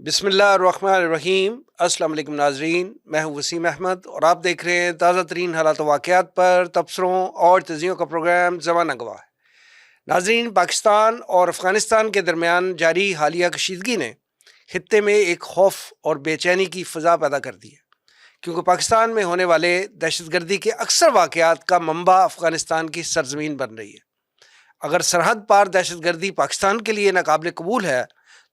بسم اللہ الرحمن الرحیم۔ السلام علیکم ناظرین، میں ہوں وسیم احمد اور آپ دیکھ رہے ہیں تازہ ترین حالات و واقعات پر تبصروں اور تجزیوں کا پروگرام زمانہ گواہ۔ ناظرین، پاکستان اور افغانستان کے درمیان جاری حالیہ کشیدگی نے خطے میں ایک خوف اور بے چینی کی فضا پیدا کر دی ہے، کیونکہ پاکستان میں ہونے والے دہشت گردی کے اکثر واقعات کا منبع افغانستان کی سرزمین بن رہی ہے۔ اگر سرحد پار دہشت گردی پاکستان کے لیے ناقابل قبول ہے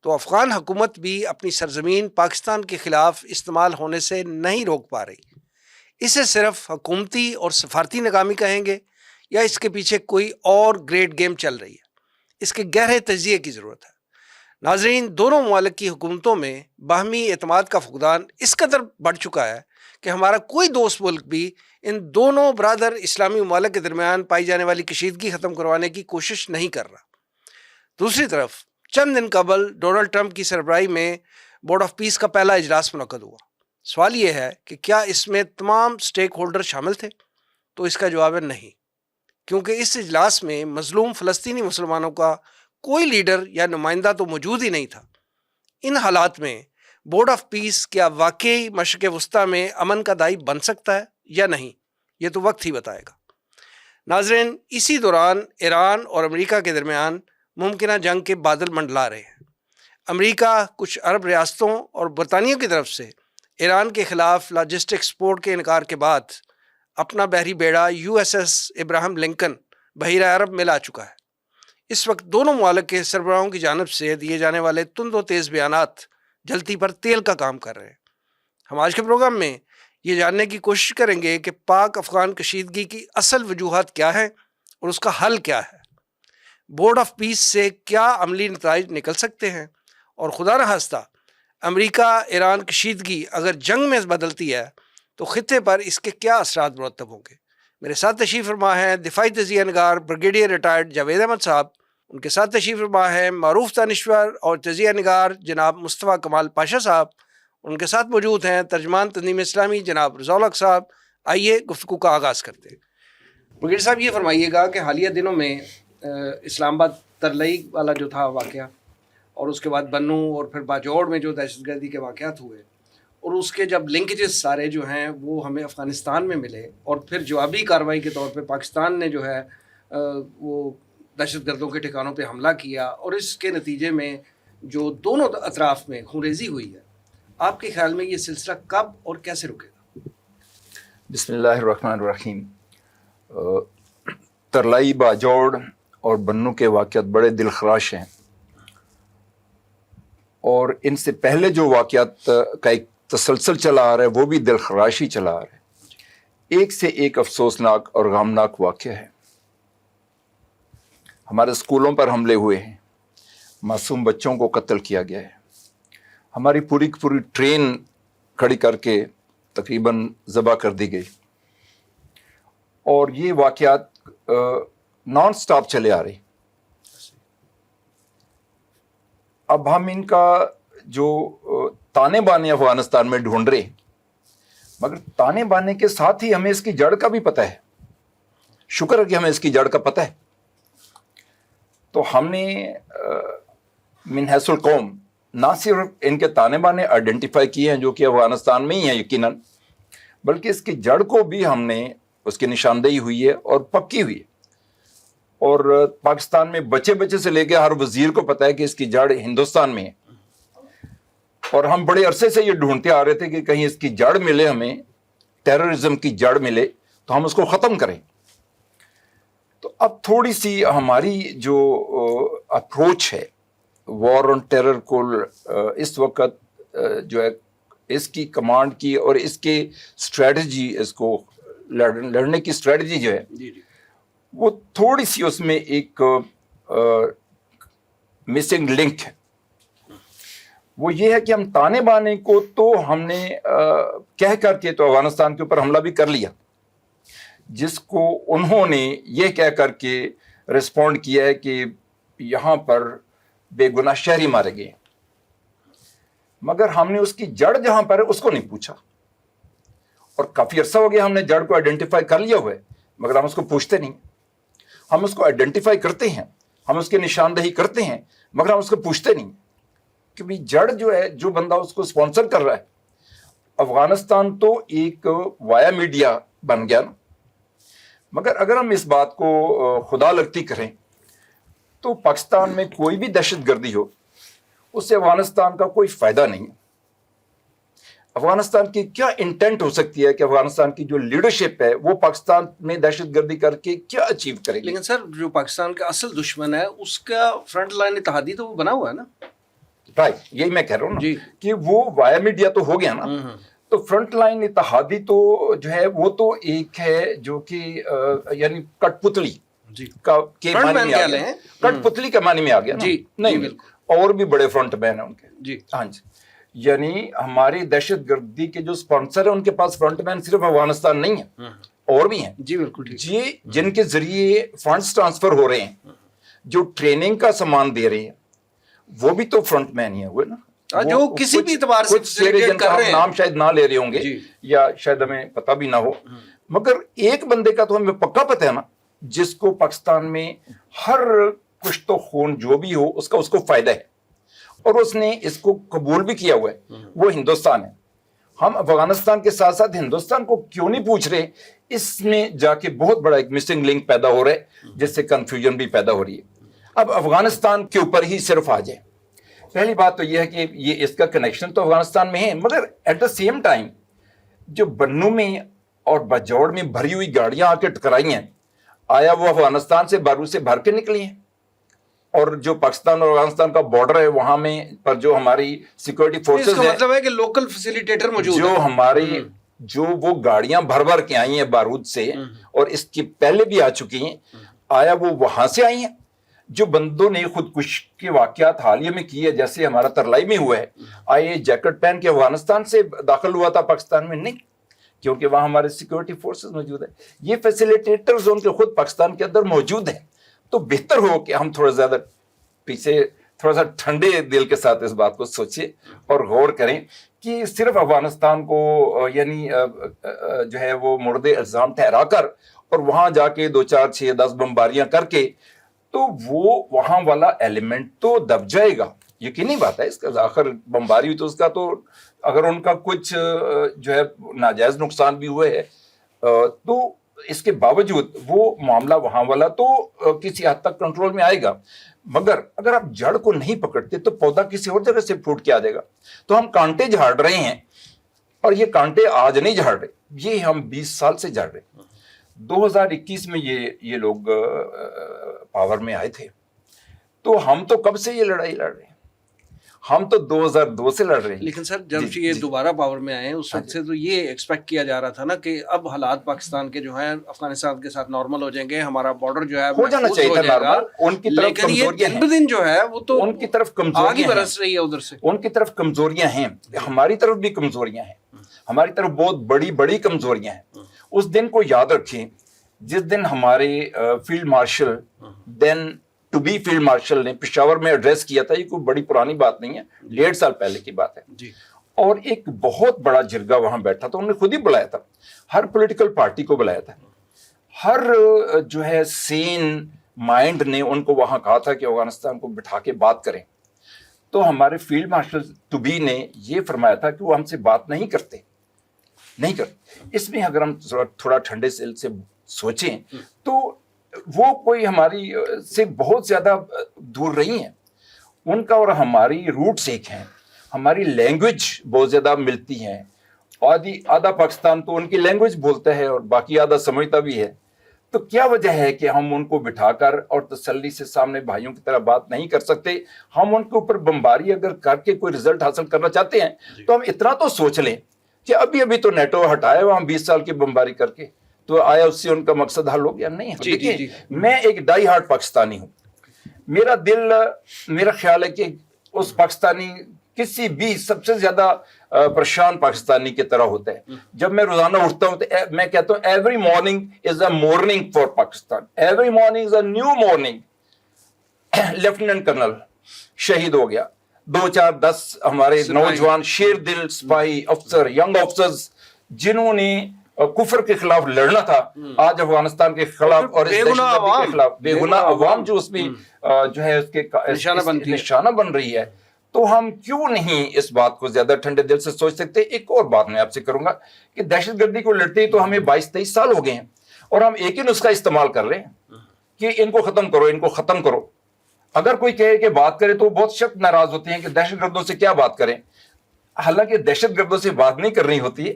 تو افغان حکومت بھی اپنی سرزمین پاکستان کے خلاف استعمال ہونے سے نہیں روک پا رہی۔ اسے صرف حکومتی اور سفارتی ناکامی کہیں گے یا اس کے پیچھے کوئی اور گریٹ گیم چل رہی ہے؟ اس کے گہرے تجزیے کی ضرورت ہے۔ ناظرین، دونوں ممالک کی حکومتوں میں باہمی اعتماد کا فقدان اس قدر بڑھ چکا ہے کہ ہمارا کوئی دوست ملک بھی ان دونوں برادر اسلامی ممالک کے درمیان پائی جانے والی کشیدگی ختم کروانے کی کوشش نہیں کر رہا۔ دوسری طرف چند دن قبل ڈونلڈ ٹرمپ کی سربراہی میں بورڈ آف پیس کا پہلا اجلاس منعقد ہوا۔ سوال یہ ہے کہ کیا اس میں تمام سٹیک ہولڈر شامل تھے؟ تو اس کا جواب ہے نہیں، کیونکہ اس اجلاس میں مظلوم فلسطینی مسلمانوں کا کوئی لیڈر یا نمائندہ تو موجود ہی نہیں تھا۔ ان حالات میں بورڈ آف پیس کیا واقعی مشرق وسطیٰ میں امن کا داعی بن سکتا ہے یا نہیں؟ یہ تو وقت ہی بتائے گا۔ ناظرین، اسی دوران ایران اور امریکہ کے درمیان ممکنہ جنگ کے بادل منڈلا رہے ہیں۔ امریکہ کچھ عرب ریاستوں اور برطانیہ کی طرف سے ایران کے خلاف لاجسٹک سپورٹ کے انکار کے بعد اپنا بحری بیڑا USS ابراہم لنکن بحیرہ عرب میں لا چکا ہے۔ اس وقت دونوں ممالک کے سربراہوں کی جانب سے دیے جانے والے تند و تیز بیانات جلتی پر تیل کا کام کر رہے ہیں۔ ہم آج کے پروگرام میں یہ جاننے کی کوشش کریں گے کہ پاک افغان کشیدگی کی اصل وجوہات کیا ہیں اور اس کا حل کیا ہے۔ بورڈ آف پیس سے کیا عملی نتائج نکل سکتے ہیں، اور خدا نخواستہ امریکہ ایران کشیدگی اگر جنگ میں بدلتی ہے تو خطے پر اس کے کیا اثرات مرتب ہوں گے۔ میرے ساتھ تشریف فرما ہے دفاعی تجزیہ نگار بریگیڈیئر ریٹائرڈ جاوید احمد صاحب، ان کے ساتھ تشریف فرما ہے معروف دانشور اور تجزیہ نگار جناب مصطفیٰ کمال پاشا صاحب، ان کے ساتھ موجود ہیں ترجمان تنظیم اسلامی جناب رضا الحق صاحب۔ آئیے گفتگو کا آغاز کرتے ہیں۔ بریگیڈیئر صاحب، یہ فرمائیے گا کہ حالیہ دنوں میں اسلام آباد ترلئی والا جو تھا واقعہ، اور اس کے بعد بنو اور پھر باجوڑ میں جو دہشت گردی کے واقعات ہوئے، اور اس کے جب لنکیجز سارے جو ہیں وہ ہمیں افغانستان میں ملے، اور پھر جوابی کارروائی کے طور پہ پاکستان نے جو ہے وہ دہشت گردوں کے ٹھکانوں پہ حملہ کیا، اور اس کے نتیجے میں جو دونوں اطراف میں خونریزی ہوئی ہے، آپ کے خیال میں یہ سلسلہ کب اور کیسے رکے گا؟ بسم اللہ الرحمن الرحیم۔ ترلائی، باجوڑ اور بنو کے واقعات بڑے دلخراش ہیں، اور ان سے پہلے جو واقعات کا ایک تسلسل چلا آ رہا ہے وہ بھی دلخراش ہی چلا آ رہا ہے۔ ایک سے ایک افسوسناک اور غمناک واقعہ ہے۔ ہمارے اسکولوں پر حملے ہوئے ہیں، معصوم بچوں کو قتل کیا گیا ہے، ہماری پوری کی پوری ٹرین کھڑی کر کے تقریباً ذبح کر دی گئی، اور یہ واقعات نان سٹاپ چلے آ رہے۔ اب ہم ان کا جو تانے بانے افغانستان میں ڈھونڈ رہے ہیں، مگر تانے بانے کے ساتھ ہی ہمیں اس کی جڑ کا بھی پتہ ہے۔ شکر ہے کہ ہمیں اس کی جڑ کا پتہ ہے۔ تو ہم نے من حیث القوم نہ صرف ان کے تانے بانے آئیڈینٹیفائی کیے ہیں جو کہ افغانستان میں ہی ہیں یقیناً، بلکہ اس کی جڑ کو بھی ہم نے اس کی نشاندہی ہوئی ہے اور پکی ہوئی ہے۔ اور پاکستان میں بچے سے لے کے ہر وزیر کو پتہ ہے کہ اس کی جڑ ہندوستان میں ہے، اور ہم بڑے عرصے سے یہ ڈھونڈتے آ رہے تھے کہ کہیں اس کی جڑ ملے، ہمیں ٹیررزم کی جڑ ملے تو ہم اس کو ختم کریں۔ تو اب تھوڑی سی ہماری جو اپروچ ہے وار آن ٹیرر کو اس وقت جو ہے اس کی کمانڈ کی اور اس کے اسٹریٹجی، اس کو لڑنے کی اسٹریٹجی جو ہے وہ تھوڑی سی اس میں ایک مسنگ لنک ہے۔ وہ یہ ہے کہ ہم تانے بانے کو تو ہم نے کہہ کر کے تو افغانستان کے اوپر حملہ بھی کر لیا، جس کو انہوں نے یہ کہہ کر کے رسپونڈ کیا ہے کہ یہاں پر بے گناہ شہری مارے گئے، مگر ہم نے اس کی جڑ جہاں پر ہے اس کو نہیں پوچھا۔ اور کافی عرصہ ہو گیا ہم نے جڑ کو آئیڈینٹیفائی کر لیا ہوا ہے، مگر ہم اس کو پوچھتے نہیں۔ ہم اس کو آئیڈینٹیفائی کرتے ہیں، ہم اس کی نشاندہی کرتے ہیں، مگر ہم اس کو پوچھتے نہیں۔ کہ بھی جڑ جو ہے, جو بندہ اس کو اسپانسر کر رہا ہے, افغانستان تو ایک وایا میڈیا بن گیا نا. مگر اگر ہم اس بات کو خدا لگتی کریں تو پاکستان میں کوئی بھی دہشت گردی ہو, اس سے افغانستان کا کوئی فائدہ نہیں ہے. افغانستان کی کیا انٹینٹ ہو سکتی ہے کہ افغانستان کی جو لیڈرشپ ہے وہ پاکستان میں دہشت گردی کر کے کیا اچیو کرے گی؟ لیکن سر جو پاکستان کا اصل دشمن ہے اس کا فرنٹ لائن اتحادی تو وہ بنا ہوا ہے نا. رائٹ, یہی میں کہہ رہا ہوں نا جی. کہ وہ وایا میڈیا تو ہو گیا نا. تو فرنٹ لائن اتحادی تو جو ہے وہ تو ایک ہے جو کہ یعنی کٹ پتلی کے معنی میں آ گیا, کٹ پتلی کے معنی میں آ گیا نا. نہیں, اور بھی بڑے فرنٹ مین ہیں ان کے. جی ہاں جی, یعنی ہماری دہشت گردی کے جو سپانسر ہیں ان کے پاس فرنٹ مین صرف افغانستان نہیں ہے, اور بھی ہیں. جی بالکل. جی, جن کے ذریعے فنڈز ٹرانسفر ہو رہے ہیں, جو ٹریننگ کا سامان دے رہے ہیں, وہ بھی تو فرنٹ مین ہی ہوئے نا. جو کسی بھی اعتبار سے جن کا نام شاید نہ لے رہے ہوں گے یا شاید ہمیں پتہ بھی نہ ہو, مگر ایک بندے کا تو ہمیں پکا پتہ ہے نا جس کو پاکستان میں ہر کچھ تو خون جو بھی ہو اس کو فائدہ ہے, اور اس نے اس کو قبول بھی کیا ہوا ہے, وہ ہندوستان ہے. ہم افغانستان کے ساتھ ساتھ ہندوستان کو کیوں نہیں پوچھ رہے, اس میں جا کے بہت بڑا ایک مسنگ لنک پیدا ہو رہا ہے جس سے کنفیوژن بھی پیدا ہو رہی ہے. اب افغانستان کے اوپر ہی صرف آ جائے. پہلی بات تو یہ ہے کہ یہ اس کا کنیکشن تو افغانستان میں ہے, مگر ایٹ دا سیم ٹائم جو بنوں میں اور بجوڑ میں بھری ہوئی گاڑیاں آ کے ٹکرائی ہیں, آیا وہ افغانستان سے بارود سے بھر کے نکلی ہیں؟ اور جو پاکستان اور افغانستان کا بارڈر ہے وہاں میں پر جو ہماری سیکورٹی فورسز ہیں, مطلب ہے کہ لوکل فیسیلیٹیٹر موجود جو ہماری جو وہ گاڑیاں بھر کے آئی ہیں بارود سے, اور اس کی پہلے بھی آ چکی ہیں, آیا وہ وہاں سے آئی ہیں؟ جو بندوں نے خودکش کے واقعات حالیہ میں کیے, جیسے ہمارا ترلائی میں ہوا ہے, آئے جیکٹ پہن کے افغانستان سے داخل ہوا تھا پاکستان میں؟ نہیں, کیونکہ وہاں ہمارے سیکورٹی فورسز موجود ہیں. یہ فیسیلیٹیٹرز ان کے خود پاکستان کے اندر موجود ہیں. تو بہتر ہو کہ ہم تھوڑا زیادہ پیچھے تھوڑا سا ٹھنڈے دل کے ساتھ اس بات کو سوچیں اور غور کریں کہ صرف افغانستان کو یعنی جو ہے وہ مرد الزام ٹھہرا کر اور وہاں جا کے 2 4 6 10 بمباریاں کر کے تو وہ وہاں والا ایلیمنٹ تو دب جائے گا. یقینی بات ہے, اس کا آخر بمباری ہوئی تو اس کا تو اگر ان کا کچھ جو ہے ناجائز نقصان بھی ہوئے ہے تو اس کے باوجود وہ معاملہ وہاں والا تو کسی حد تک کنٹرول میں آئے گا. مگر اگر آپ جڑ کو نہیں پکڑتے تو پودا کسی اور جگہ سے پھوٹ کے آ جائے گا. تو ہم کانٹے جھاڑ رہے ہیں, اور یہ کانٹے آج نہیں جھاڑ رہے, یہ ہم 20 سال سے جھاڑ رہے ہیں. 2021 میں یہ لوگ پاور میں آئے تھے, تو ہم تو کب سے یہ لڑائی لڑ رہے ہیں, ہم تو 2002 سے لڑ رہے ہیں. لیکن سر جب یہ دوبارہ پاور میں آئے ہیں اس وقت سے تو یہ ایکسپیکٹ کیا جا رہا تھا نا کہ اب حالات پاکستان کے جو ہیں افغانستان کے ساتھ نارمل ہو جائیں گے, ہمارا بارڈر جو ہے ہو جانا چاہیے تھا نارمل. ان کی طرف کمزوریاں ہیں, دن جو ہے وہ تو ان کی طرف کمزوریاں برس رہی ہے, ادھر سے ان کی طرف کمزوریاں ہیں, ہماری طرف بھی کمزوریاں ہیں, ہماری طرف بہت بڑی کمزوریاں ہیں. اس دن کو یاد رکھیں جس دن ہمارے فیلڈ مارشل دین ٹو بی فیلڈ مارشل نے پشاور میں ایڈریس کیا تھا. یہ کوئی بڑی پرانی بات نہیں ہے, 1.5 سال پہلے کی بات ہے جی. اور ایک بہت بڑا جرگہ وہاں بیٹھا تھا, انہوں نے خود ہی بلایا تھا, ہر پولیٹیکل پارٹی کو بلایا تھا, ہر جو ہے سین مائنڈ نے ان کو وہاں کہا تھا کہ افغانستان کو بٹھا کے بات کریں. تو ہمارے فیلڈ مارشل ٹو بی نے یہ فرمایا تھا کہ وہ ہم سے بات نہیں کرتے. اس میں اگر ہم تھوڑا ٹھنڈے دل سے سوچیں تو وہ کوئی ہماری سے بہت زیادہ دور رہی ہیں. ان کا اور ہماری روٹس ایک ہیں, ہماری لینگویج بہت زیادہ ملتی ہیں. آدھا پاکستان تو ان کی لینگویج بولتا ہے اور باقی آدھا سمجھتا بھی ہے. تو کیا وجہ ہے کہ ہم ان کو بٹھا کر اور تسلی سے سامنے بھائیوں کی طرح بات نہیں کر سکتے؟ ہم ان کے اوپر بمباری اگر کر کے کوئی رزلٹ حاصل کرنا چاہتے ہیں تو ہم اتنا تو سوچ لیں کہ ابھی تو نیٹو ہٹایا وہاں 20 سال کی بمباری کر کے, تو آیا اس سے ان کا مقصد حل ہو گیا؟ نہیں. دیکھیں, میں ایک ڈائی ہارڈ پاکستانی ہوں. میرا دل, میرا خیال ہے کہ اس پاکستانی کسی بھی سب سے زیادہ پریشان پاکستانی کی طرح ہوتا ہے. جب میں روزانہ اٹھتا ہوں تو میں کہتا ہوں every morning is a morning for Pakistan, every morning is a new morning. Lieutenant colonel شہید ہو گیا, 2 4 10 ہمارے نوجوان شیر دل سپاہی افسر, ینگ افسرز جنہوں نے کفر کے خلاف لڑنا تھا, آج افغانستان کے خلاف اور اس دہشت گردی کے خلاف بے گناہ عوام جو اس میں جو ہے اس کے نشانہ بن رہی ہے. تو ہم کیوں نہیں اس بات کو زیادہ ٹھنڈے دل سے سوچ سکتے؟ ایک اور بات میں آپ سے کروں گا کہ دہشت گردی کو لڑتے ہی تو ہمیں 22-23 سال ہو گئے ہیں اور ہم ایک ہی نسخہ استعمال کر رہے ہیں کہ ان کو ختم کرو، ان کو ختم کرو. اگر کوئی کہے کہ بات کرے تو بہت شخص ناراض ہوتے ہیں کہ دہشت گردوں سے کیا بات کریں. حالانکہ دہشت گردوں سے بات نہیں کرنی ہوتی ہے،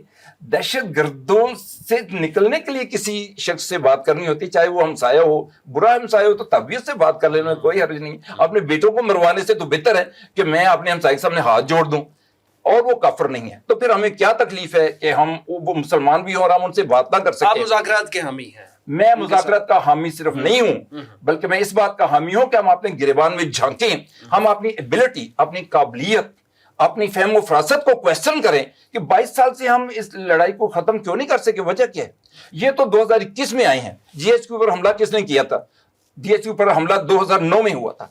دہشت گردوں سے نکلنے کے لیے کسی شخص سے بات کرنی ہوتی، چاہے وہ ہمسایہ ہو، برا ہمسایہ ہو تو طبیعت سے بات کر لینے میں کوئی حرج نہیں. اپنے بیٹوں کو مروانے سے تو بہتر ہے کہ میں اپنے ہمسائے کے سامنے ہاتھ جوڑ دوں اور وہ کافر نہیں ہے. تو پھر ہمیں کیا تکلیف ہے کہ ہم وہ مسلمان بھی ہوں اور ہم ان سے بات نہ کر آپ سکیں؟ مذاکرات کے حامی ہیں. میں مذاکرات کا حامی صرف نہیں ہوں بلکہ میں اس بات کا حامی ہوں کہ ہم اپنے گریبان میں جھانکیں، ہم اپنی ایبلٹی، اپنی قابلیت، اپنی فہم و فراست کو کویسچن کریں کہ 22 سال سے ہم اس لڑائی کو ختم کیوں نہیں کر سکے. وجہ کیا ہے؟ یہ تو 2021 میں آئے ہیں. جی ایچ کیو پر حملہ کس نے کیا تھا؟ ڈی ایچ کیو پر حملہ 2009 میں ہوا تھا.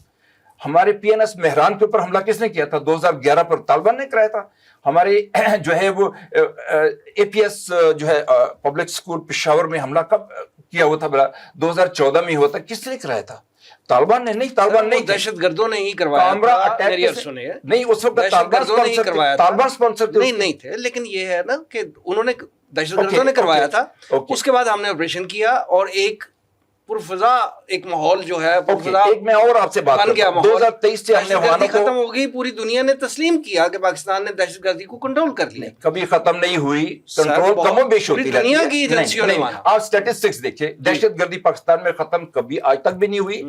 ہمارے پی این ایس مہران کے اوپر حملہ کس نے کیا تھا؟ 2011 پر طالبان نے کرایا تھا. ہمارے جو ہے وہ اے پی ایس جو ہے پبلک اسکول پشاور میں حملہ کب کیا ہوا تھا؟ 2014 میں ہوا تھا. کس نے کرایا تھا؟ طالبان نے نہیں. طالبان نہیں، دہشت گردوں نے ہی کروایا تھا. نہیں، اس وقت طالبان سپانسر نہیں تھے، لیکن یہ ہے نا کہ انہوں نے دہشت گردوں نے کروایا تھا. اس کے بعد ہم نے آپریشن کیا اور ایک پرفضا ایک ماحول جو ہے ایک میں اور آپ سے بات بن گیا. 2023 سے ہم نے افغانوں کو ختم ہو گئی، پوری دنیا نے تسلیم کیا کہ پاکستان نے دہشت گردی کو کنٹرول کر لیا. کبھی ختم نہیں ہوئی، کنٹرول کم و بیش ہوتی رہتی ہے. دنیا کی ایجنسیوں نے مانا. آپ اسٹیٹسٹکس دیکھیں، دہشت گردی پاکستان میں ختم کبھی آج تک بھی نہیں ہوئی،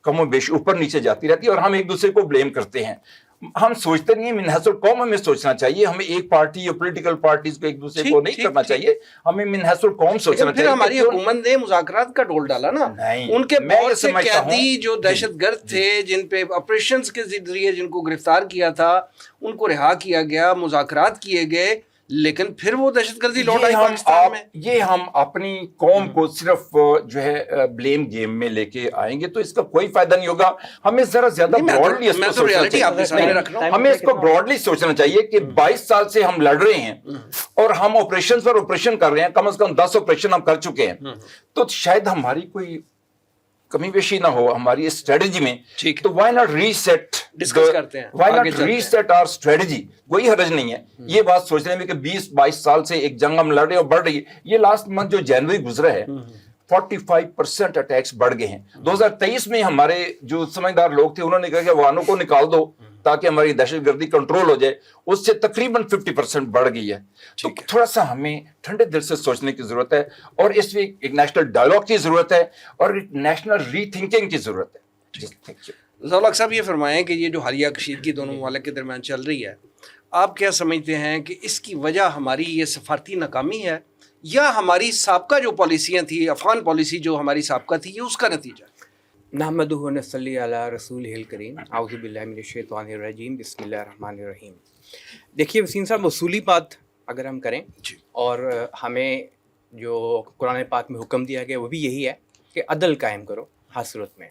کم و بیش اوپر نیچے جاتی رہتی ہے اور ہم ایک دوسرے کو بلیم کرتے ہیں. ہم سوچتے نہیں ہیں من حیث القوم ہمیں سوچنا چاہیے. ہمیں ایک پارٹی یا پولیٹیکل پارٹیز کو ایک دوسرے کو نہیں کرنا چاہیے، ہمیں من حیث القوم سوچنا چاہیے. ہماری حکومت نے مذاکرات کا ڈول ڈالا نا. ان کے بہت سے قیدی جو دہشت گرد تھے، جن پہ آپریشنز کے ذریعے جن کو گرفتار کیا تھا، ان کو رہا کیا گیا، مذاکرات کیے گئے، لیکن پھر وہ دہشت گردی لوٹ آئی پاکستان میں. یہ ہم اپنی قوم کو صرف جو ہے بلیم گیم میں لے کے آئیں گے تو اس کا کوئی فائدہ نہیں ہوگا. ہمیں ذرا زیادہ براڈلی اس کو سوچنا چاہیے. ہمیں اس کو براڈلی سوچنا چاہیے کہ 22 سال سے ہم لڑ رہے ہیں اور ہم آپریشن پر آپریشن کر رہے ہیں، کم از کم 10 آپریشن ہم کر چکے ہیں. تو شاید ہماری کوئی کمی بیشی نہ ہو ہماری اسٹریٹجی میں. تو وائی ناٹ ریسیٹ ڈسکس کرتے ہیں، why not reset our strategy. کوئی حرج نہیں ہے یہ بات سوچنے میں کہ 20-22 سال سے ایک جنگ ہم لڑ رہے ہیں اور بڑھ رہی ہے. یہ لاسٹ منتھ جو جنوری گزرا ہے 45% اٹیکس بڑھ گئے ہیں. 2023 میں ہمارے جو سمجھدار لوگ تھے انہوں نے کہا کہ افغانوں کو نکال دو تاکہ ہماری دہشت گردی کنٹرول ہو جائے. اس سے تقریباً 50% بڑھ گئی ہے. تو تھوڑا سا ہمیں ٹھنڈے دل سے سوچنے کی ضرورت ہے اور اس میں ایک نیشنل ڈائلاگ کی ضرورت ہے اور ایک نیشنل ری تھنکنگ کی ضرورت ہے. ضیاء صاحب یہ فرمائیں کہ یہ جو حالیہ کشیدگی دونوں ممالک کے درمیان چل رہی ہے، آپ کیا سمجھتے ہیں کہ اس کی وجہ ہماری یہ سفارتی ناکامی ہے یا ہماری سابقہ جو پالیسیاں تھیں، افغان پالیسی جو ہماری سابقہ تھی، یہ اس کا نتیجہ؟ نحمدہ و نصلی علی رسولہ الکریم، اعوذ باللہ من الشیطان الرجیم، بسم اللہ الرحمن الرحیم. دیکھیے وسیم صاحب، اصولی بات اگر ہم کریں اور ہمیں جو قرآن پاک میں حکم دیا گیا وہ بھی یہی ہے کہ عدل قائم کرو ہر صورت میں،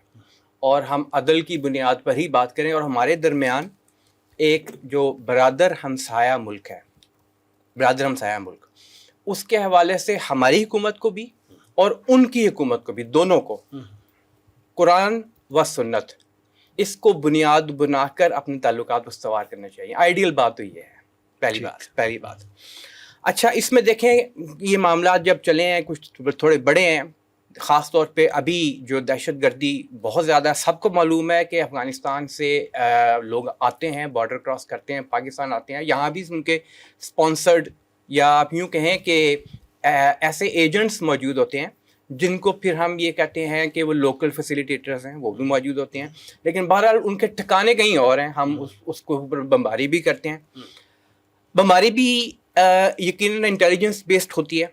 اور ہم عدل کی بنیاد پر ہی بات کریں. اور ہمارے درمیان ایک جو برادر ہمسایہ ملک ہے، برادر ہمسایہ ملک، اس کے حوالے سے ہماری حکومت کو بھی اور ان کی حکومت کو بھی، دونوں کو قرآن و سنت اس کو بنیاد بنا کر اپنے تعلقات استوار کرنے چاہیے. آئیڈیل بات تو یہ ہے، پہلی بات. اچھا، اس میں دیکھیں یہ معاملات جب چلے ہیں کچھ تھوڑے بڑے ہیں، خاص طور پہ ابھی جو دہشت گردی بہت زیادہ، سب کو معلوم ہے کہ افغانستان سے لوگ آتے ہیں، بارڈر کراس کرتے ہیں، پاکستان آتے ہیں، یہاں بھی ان کے اسپانسرڈ یا آپ یوں کہیں کہ ایسے ایجنٹس موجود ہوتے ہیں جن کو پھر ہم یہ کہتے ہیں کہ وہ لوکل فیسیلیٹیٹرز ہیں، وہ بھی موجود ہوتے ہیں. لیکن بہرحال ان کے ٹھکانے کہیں اور ہیں. ہم اس کو اوپر بمباری بھی کرتے ہیں. بمباری بھی یقیناً انٹیلیجنس بیسڈ ہوتی ہے.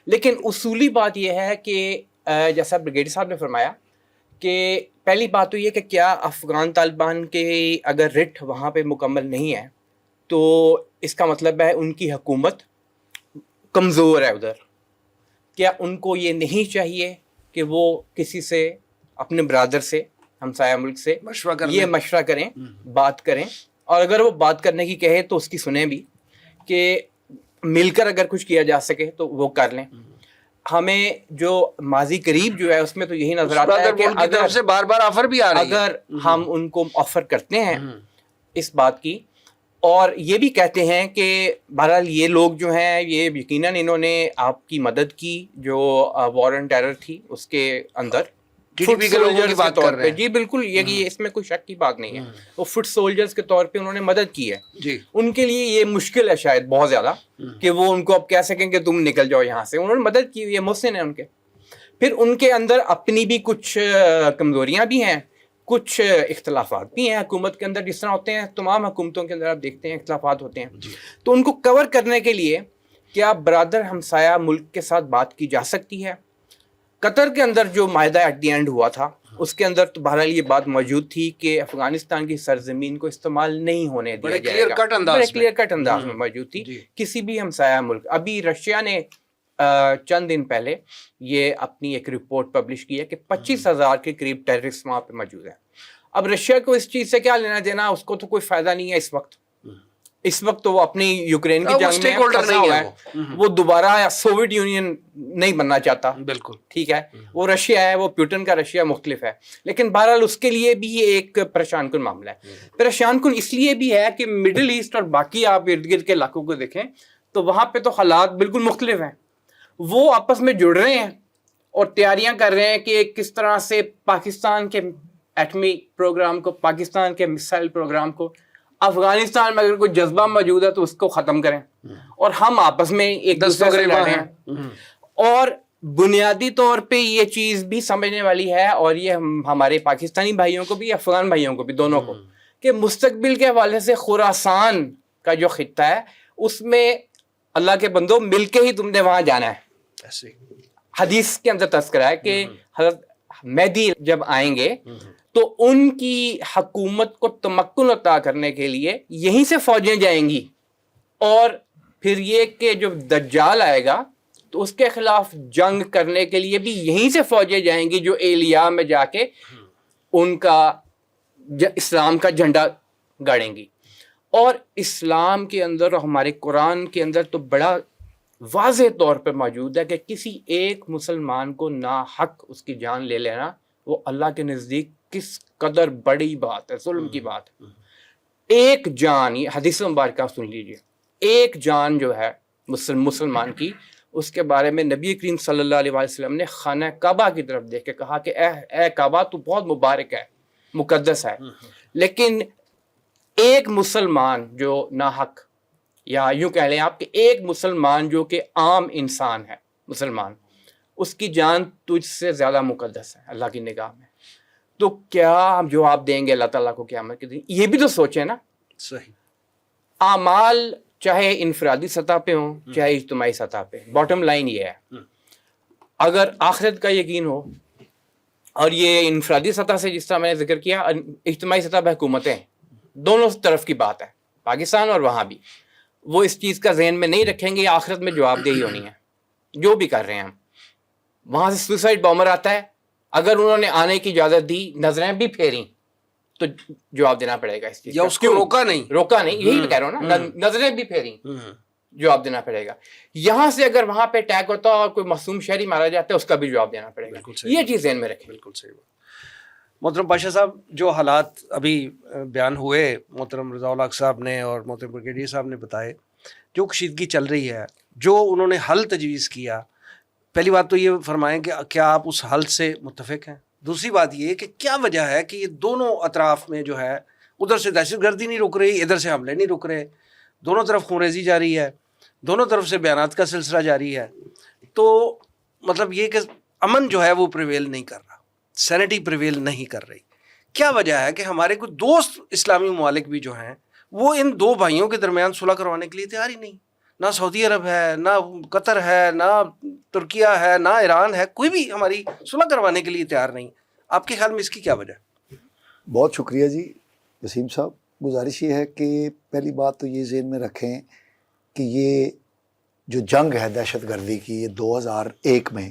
لیکن اصولی بات یہ ہے کہ جیسا بریگیڈیئر صاحب نے فرمایا کہ پہلی بات تو یہ کہ کیا افغان طالبان کے اگر رٹ وہاں پہ مکمل نہیں ہے تو اس کا مطلب ہے ان کی حکومت کمزور ہے ادھر. کیا ان کو یہ نہیں چاہیے کہ وہ کسی سے، اپنے برادر سے، ہمسایہ ملک سے مشورہ کریں، بات کریں، اور اگر وہ بات کرنے کی کہے تو اس کی سنیں بھی، کہ مل کر اگر کچھ کیا جا سکے تو وہ کر لیں. ہمیں جو ماضی قریب جو ہے اس میں تو یہی نظر آتا ہے کہ اگر سے بار بار آفر بھی آ رہی ہے، اگر ہم ان کو آفر کرتے ہیں اس بات کی، اور یہ بھی کہتے ہیں کہ بہرحال یہ لوگ جو ہیں یہ یقیناً انہوں نے آپ کی مدد کی جو وار اینڈ ٹیرر تھی اس کے اندر، TTP کے لوگوں کی بات کر رہے ہیں. جی بالکل، یہ اس میں کوئی شک کی بات نہیں ہے، وہ فٹ سولجرز کے طور پہ انہوں نے مدد کی ہے. جی ان کے لیے یہ مشکل ہے شاید بہت زیادہ کہ وہ ان کو اب کہہ سکیں کہ تم نکل جاؤ یہاں سے. انہوں نے مدد کی ہوئی ہے، محسن ہیں ان کے. پھر ان کے اندر اپنی بھی کچھ کمزوریاں بھی ہیں، کچھ اختلافات بھی ہیں حکومت کے اندر، جس طرح ہوتے ہیں تمام حکومتوں کے اندر، آپ دیکھتے ہیں اختلافات ہوتے ہیں. تو ان کو کور کرنے کے لیے کیا برادر ہمسایہ ملک کے ساتھ بات کی جا سکتی ہے؟ قطر کے اندر جو معاہدہ ایٹ دی اینڈ ہوا تھا اس کے اندر تو بہرحال یہ بات موجود تھی کہ افغانستان کی سرزمین کو استعمال نہیں ہونے دیا جائے گا، بڑے کلیئر کٹ انداز میں موجود تھی. کسی بھی ہمسایہ ملک، ابھی رشیا نے چند دن پہلے یہ اپنی ایک رپورٹ پبلش کی ہے کہ 25,000 کے قریب ٹیررسٹ وہاں پہ موجود ہیں. اب رشیا کو اس چیز سے کیا لینا دینا، اس کو تو کوئی فائدہ نہیں ہے اس وقت تو وہ اپنی یوکرین کی جنگ میں پھنسا ہوا ہے، وہ دوبارہ سوویت یونین نہیں بننا چاہتا. بالکل ٹھیک ہے، وہ رشیا ہے، وہ پیوٹن کا رشیا مختلف ہے، لیکن بہرحال اس کے لیے بھی یہ ایک پریشان کن معاملہ ہے. پریشان کن اس لیے بھی ہے کہ مڈل ایسٹ اور باقی آپ ارد گرد کے علاقوں کو دیکھیں تو وہاں پہ تو حالات بالکل مختلف ہیں. وہ آپس میں جڑ رہے ہیں اور تیاریاں کر رہے ہیں کہ کس طرح سے پاکستان کے ایٹمی پروگرام کو، پاکستان کے میسائل پروگرام کو، افغانستان میں اگر کوئی جذبہ موجود ہے تو اس کو ختم کریں، اور ہم آپس میں ایک دوسرے سے لڑ رہے ہیں. اور بنیادی طور پہ یہ چیز بھی سمجھنے والی ہے، اور یہ ہمارے پاکستانی بھائیوں کو بھی، افغان بھائیوں کو بھی، دونوں کو، کہ مستقبل کے حوالے سے خراسان کا جو خطہ ہے اس میں اللہ کے بندوں مل کے ہی تم نے وہاں جانا ہے. حدیث کے اندر تذکرہ ہے کہ حضرت مہدی جب آئیں گے تو ان کی حکومت کو تمکن عطا کرنے کے لیے یہیں سے فوجیں جائیں گی، اور پھر یہ کہ جو دجال آئے گا تو اس کے خلاف جنگ کرنے کے لیے بھی یہیں سے فوجیں جائیں گی جو ایلیا میں جا کے ان کا اسلام کا جھنڈا گاڑیں گی. اور اسلام کے اندر اور ہمارے قرآن کے اندر تو بڑا واضح طور پہ موجود ہے کہ کسی ایک مسلمان کو ناحق اس کی جان لے لینا وہ اللہ کے نزدیک کس قدر بڑی بات ہے، ظلم کی بات ہے. ایک جان، یہ حدیث مبارکہ سن لیجئے، ایک جان جو ہے مسلمان کی، اس کے بارے میں نبی کریم صلی اللہ علیہ وسلم نے خانہ کعبہ کی طرف دیکھ کے کہا کہ اے کعبہ تو بہت مبارک ہے، مقدس ہے، لیکن ایک مسلمان جو ناحق، یا یوں کہہ لیں آپ کہ ایک مسلمان جو کہ عام انسان ہے مسلمان، اس کی جان تجھ سے زیادہ مقدس ہے اللہ کی نگاہ میں. تو کیا جو آپ دیں گے اللہ تعالیٰ کو قیامت کے دن؟ یہ بھی تو سوچیں نا. صحیح. اعمال چاہے انفرادی سطح پہ ہوں چاہے اجتماعی سطح پہ، باٹم لائن یہ ہے، اگر آخرت کا یقین ہو، اور یہ انفرادی سطح سے جس طرح میں نے ذکر کیا، اجتماعی سطح پہ حکومتیں دونوں طرف کی بات ہے، پاکستان اور وہاں بھی، وہ اس چیز کا ذہن میں نہیں رکھیں گے آخرت میں جواب دہی ہونی ہے جو بھی کر رہے ہیں ہم. وہاں سے سوسائڈ بامر آتا ہے، اگر انہوں نے آنے کی اجازت دی، نظریں بھی پھیری، تو جواب دینا پڑے گا اس چیز یا اس کو روکا نہیں، یہی میں کہہ رہا ہوں نا، نظریں بھی پھیری، جواب دینا پڑے گا. یہاں سے اگر وہاں پہ اٹیک ہوتا اور کوئی معصوم شہری مارا جاتا ہے اس کا بھی جواب دینا پڑے گا. یہ چیز ذہن میں رکھیں. بالکل صحیح. محترم پاشا صاحب، جو حالات ابھی بیان ہوئے محترم رضا الحق صاحب نے اور محترم بریگیڈیئر صاحب نے بتائے، جو کشیدگی چل رہی ہے، جو انہوں نے حل تجویز کیا، پہلی بات تو یہ فرمائیں کہ کیا آپ اس حل سے متفق ہیں؟ دوسری بات یہ کہ کیا وجہ ہے کہ یہ دونوں اطراف میں جو ہے ادھر سے دہشت گردی نہیں رک رہی، ادھر سے حملے نہیں رک رہے، دونوں طرف خونریزی جاری ہے، دونوں طرف سے بیانات کا سلسلہ جاری ہے، تو مطلب یہ کہ امن جو ہے وہ پریویل نہیں کر رہا، سینٹی پریویل نہیں کر رہی. کیا وجہ ہے کہ ہمارے کچھ دوست اسلامی ممالک بھی جو ہیں وہ ان دو بھائیوں کے درمیان صلح کروانے کے لیے تیار ہی نہیں؟ نہ سعودی عرب ہے، نہ قطر ہے، نہ ترکیہ ہے، نہ ایران ہے، کوئی بھی ہماری صلح کروانے کے لیے تیار نہیں. آپ کے خیال میں اس کی کیا وجہ ہے؟ بہت شکریہ جی وسیم صاحب. گزارش یہ ہے کہ پہلی بات تو یہ ذہن میں رکھیں کہ یہ جو جنگ ہے دہشت گردی کی، یہ 2001 میں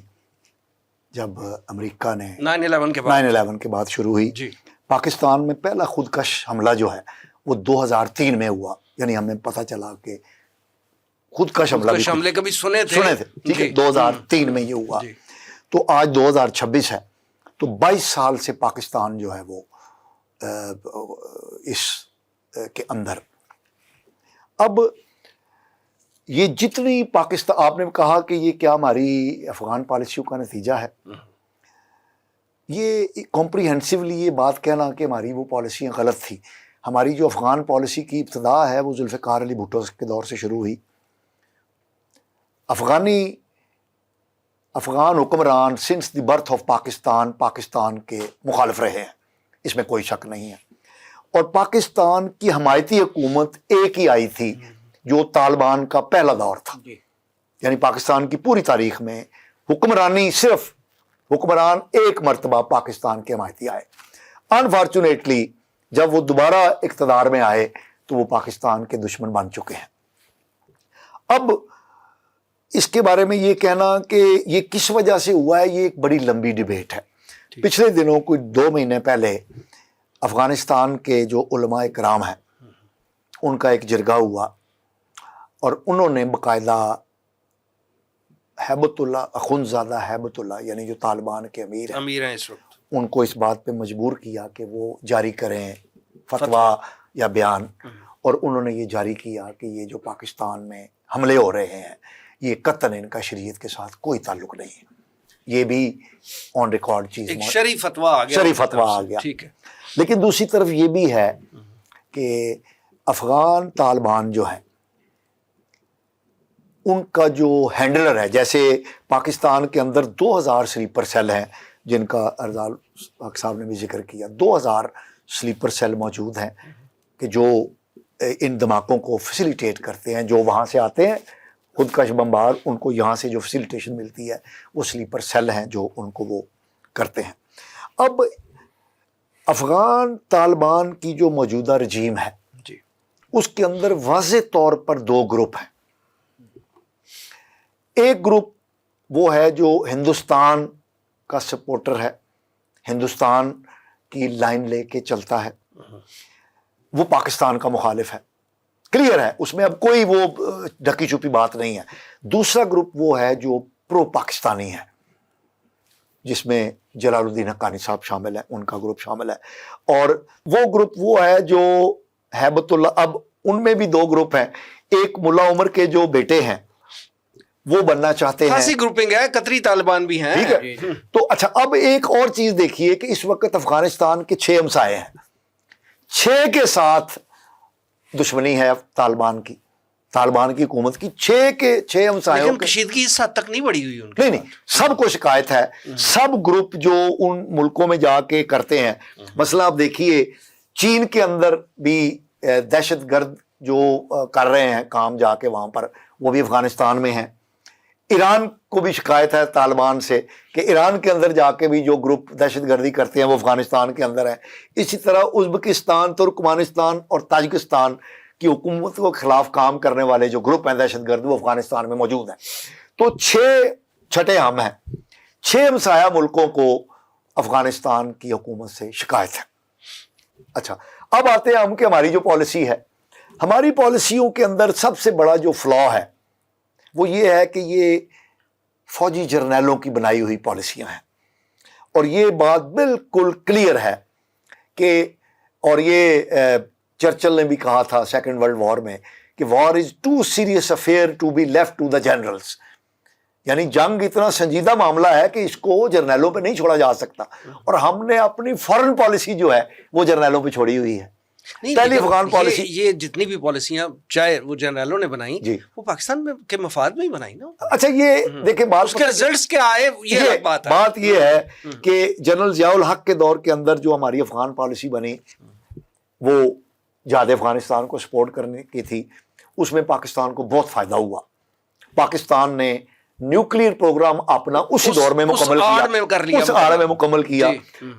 جب امریکہ نے 9/11 کے بعد شروع ہوئی. جی. پاکستان میں پہلا خودکش حملہ جو ہے وہ 2003 میں ہوا، یعنی ہمیں پتہ چلا کہ خودکش حملے کبھی سنے تھے. ٹھیک ہے، 2003 میں یہ ہوا. تو آج 2026 ہے، تو 22 سال سے پاکستان جو ہے وہ اس کے اندر اب یہ جتنی پاکستان، آپ نے کہا کہ یہ کیا ہماری افغان پالیسیوں کا نتیجہ ہے، یہ کمپریہنسولی یہ بات کہنا کہ ہماری وہ پالیسیاں غلط تھی. ہماری جو افغان پالیسی کی ابتدا ہے وہ ذوالفقار علی بھٹو کے دور سے شروع ہوئی. افغان حکمران since the birth of Pakistan کے مخالف رہے ہیں، اس میں کوئی شک نہیں ہے. اور پاکستان کی حمایتی حکومت ایک ہی آئی تھی جو طالبان کا پہلا دور تھا. یعنی پاکستان کی پوری تاریخ میں حکمرانی صرف حکمران ایک مرتبہ پاکستان کے حمایتی آئے. انفارچونیٹلی جب وہ دوبارہ اقتدار میں آئے تو وہ پاکستان کے دشمن بن چکے ہیں. اب اس کے بارے میں یہ کہنا کہ یہ کس وجہ سے ہوا ہے، یہ ایک بڑی لمبی ڈیبیٹ ہے. پچھلے دنوں کوئی 2 مہینے پہلے افغانستان کے جو علماء کرام ہیں ان کا ایک جرگہ ہوا اور انہوں نے باقاعدہ ہیبت اللہ، اخندزادہ ہیبت اللہ یعنی جو طالبان کے امیر ہیں اس وقت، ان کو اس بات پہ مجبور کیا کہ وہ جاری کریں فتویٰ یا بیان. اور انہوں نے یہ جاری کیا کہ یہ جو پاکستان میں حملے ہو رہے ہیں یہ قطعاً ان کا شریعت کے ساتھ کوئی تعلق نہیں ہے. یہ بھی آن ریکارڈ چیز، ایک شرعی فتویٰ آ گیا. ٹھیک ہے. لیکن دوسری طرف یہ بھی ہے کہ افغان طالبان جو ہیں ان کا جو ہینڈلر ہے، جیسے پاکستان کے اندر 2000 سلیپر سیل ہیں جن کا ارزال پاک صاحب نے بھی ذکر کیا. 2000 سلیپر سیل موجود ہیں کہ جو ان دھماکوں کو فیسیلیٹیٹ کرتے ہیں. جو وہاں سے آتے ہیں خودکش بمبار، ان کو یہاں سے جو فیسیلیٹیشن ملتی ہے وہ سلیپر سیل ہیں جو ان کو وہ کرتے ہیں. اب افغان طالبان کی جو موجودہ رجیم ہے اس کے اندر واضح طور پر 2 گروپ ہیں. ایک گروپ وہ ہے جو ہندوستان کا سپورٹر ہے، ہندوستان کی لائن لے کے چلتا ہے، وہ پاکستان کا مخالف ہے. کلیئر ہے، اس میں اب کوئی وہ ڈھکی چھپی بات نہیں ہے. دوسرا گروپ وہ ہے جو پرو پاکستانی ہے جس میں جلال الدین حقانی صاحب شامل ہیں، ان کا گروپ شامل ہے. اور وہ گروپ وہ ہے جو ہیبت اللہ، اب ان میں بھی 2 گروپ ہیں. ایک ملا عمر کے جو بیٹے ہیں وہ بننا چاہتے ہیں، خاصی گروپنگ ہے، قطری طالبان بھی ہیں. ٹھیک ہے. تو اچھا اب ایک اور چیز دیکھیے کہ اس وقت افغانستان کے 6 ہمسائے ہیں، 6 کے ساتھ دشمنی ہے طالبان کی حکومت کی. 6 کے 6 ہمسایوں لیکن کشیدگی اس حد تک نہیں بڑھی ہوئی ان کی. نہیں سب کو شکایت ہے. سب گروپ جو ان ملکوں میں جا کے کرتے ہیں، مسئلہ آپ دیکھیے چین کے اندر بھی دہشت گرد جو کر رہے ہیں کام جا کے وہاں پر، وہ بھی افغانستان میں ہیں. ایران کو بھی شکایت ہے طالبان سے کہ ایران کے اندر جا کے بھی جو گروپ دہشت گردی کرتے ہیں وہ افغانستان کے اندر ہیں. اسی طرح ازبکستان، ترکمانستان اور تاجکستان کی حکومت کے خلاف کام کرنے والے جو گروپ ہیں دہشت گرد وہ افغانستان میں موجود ہیں. تو 6 چھٹے ہم ہیں. 6 ہمسایہ ملکوں کو افغانستان کی حکومت سے شکایت ہے. اچھا اب آتے ہیں ہم کہ ہماری جو پالیسی ہے، ہماری پالیسیوں کے اندر سب سے بڑا جو فلا ہے وہ یہ ہے کہ یہ فوجی جرنیلوں کی بنائی ہوئی پالیسیاں ہیں. اور یہ بات بالکل کلیئر ہے کہ، اور یہ چرچل نے بھی کہا تھا 2nd ورلڈ وار میں کہ war is too serious affair to be left to the generals. یعنی جنگ اتنا سنجیدہ معاملہ ہے کہ اس کو جرنیلوں پہ نہیں چھوڑا جا سکتا. اور ہم نے اپنی فارن پالیسی جو ہے وہ جرنیلوں پہ چھوڑی ہوئی ہے. پہلی افغان پالیسی، یہ جتنی بھی پالیسیاں چاہے وہ جنرلوں نے بنائی وہ پاکستان میں کے مفاد میں ہی بنائی نا. اچھا یہ دیکھیں بات، اس کے رزلٹس کیا آئے یہ الگ بات ہے. بات یہ ہے کہ جنرل ضیاء الحق کے دور کے اندر جو ہماری افغان پالیسی بنی وہ جہاد افغانستان کو سپورٹ کرنے کی تھی. اس میں پاکستان کو بہت فائدہ ہوا. پاکستان نے نیوکلیئر پروگرام اپنا اسی دور میں مکمل کیا، اس آڑ میں مکمل کیا.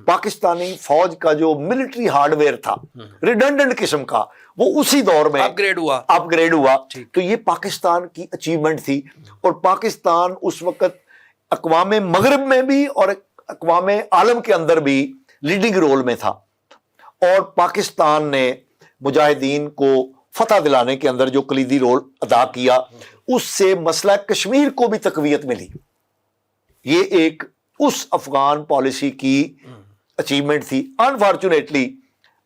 پاکستانی فوج کا جو ملٹری ہارڈ ویئر تھا ریڈنڈنٹ قسم کا وہ اسی دور میں اپ گریڈ ہوا. تو یہ پاکستان کی اچیومنٹ تھی. اور پاکستان اس وقت اقوام مغرب میں بھی اور اقوام عالم کے اندر بھی لیڈنگ رول میں تھا. اور پاکستان نے مجاہدین کو فتح دلانے کے اندر جو کلیدی رول ادا کیا اس سے مسئلہ کشمیر کو بھی تقویت ملی. یہ ایک اس افغان پالیسی کی اچیومنٹ تھی. انفارچونیٹلی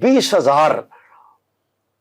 20,000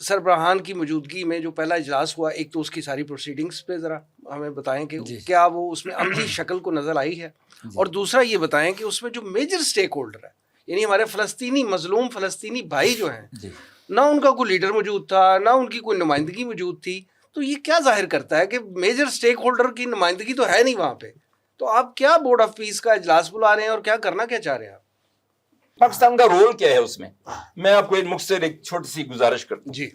سربراہان کی موجودگی میں جو پہلا اجلاس ہوا، ایک تو اس کی ساری پروسیڈنگز پہ ذرا ہمیں بتائیں کہ کیا وہ اس میں عملی شکل کو نظر آئی ہے، اور دوسرا یہ بتائیں کہ اس میں جو میجر سٹیک ہولڈر ہے، یعنی ہمارے فلسطینی مظلوم فلسطینی بھائی جو ہیں، نہ ان کا کوئی لیڈر موجود تھا، نہ ان کی کوئی نمائندگی موجود تھی، تو یہ کیا ظاہر کرتا ہے کہ میجر سٹیک ہولڈر کی نمائندگی تو ہے نہیں وہاں پہ. تو آپ کیا بورڈ آف پیس کا اجلاس بلا رہے ہیں اور کیا کرنا کیا چاہ رہے ہیں آپ؟ پاکستان کا رول کیا ہے اس میں آپ کو ایک مختصر ایک چھوٹی سی گزارش کرتا ہوں. جی.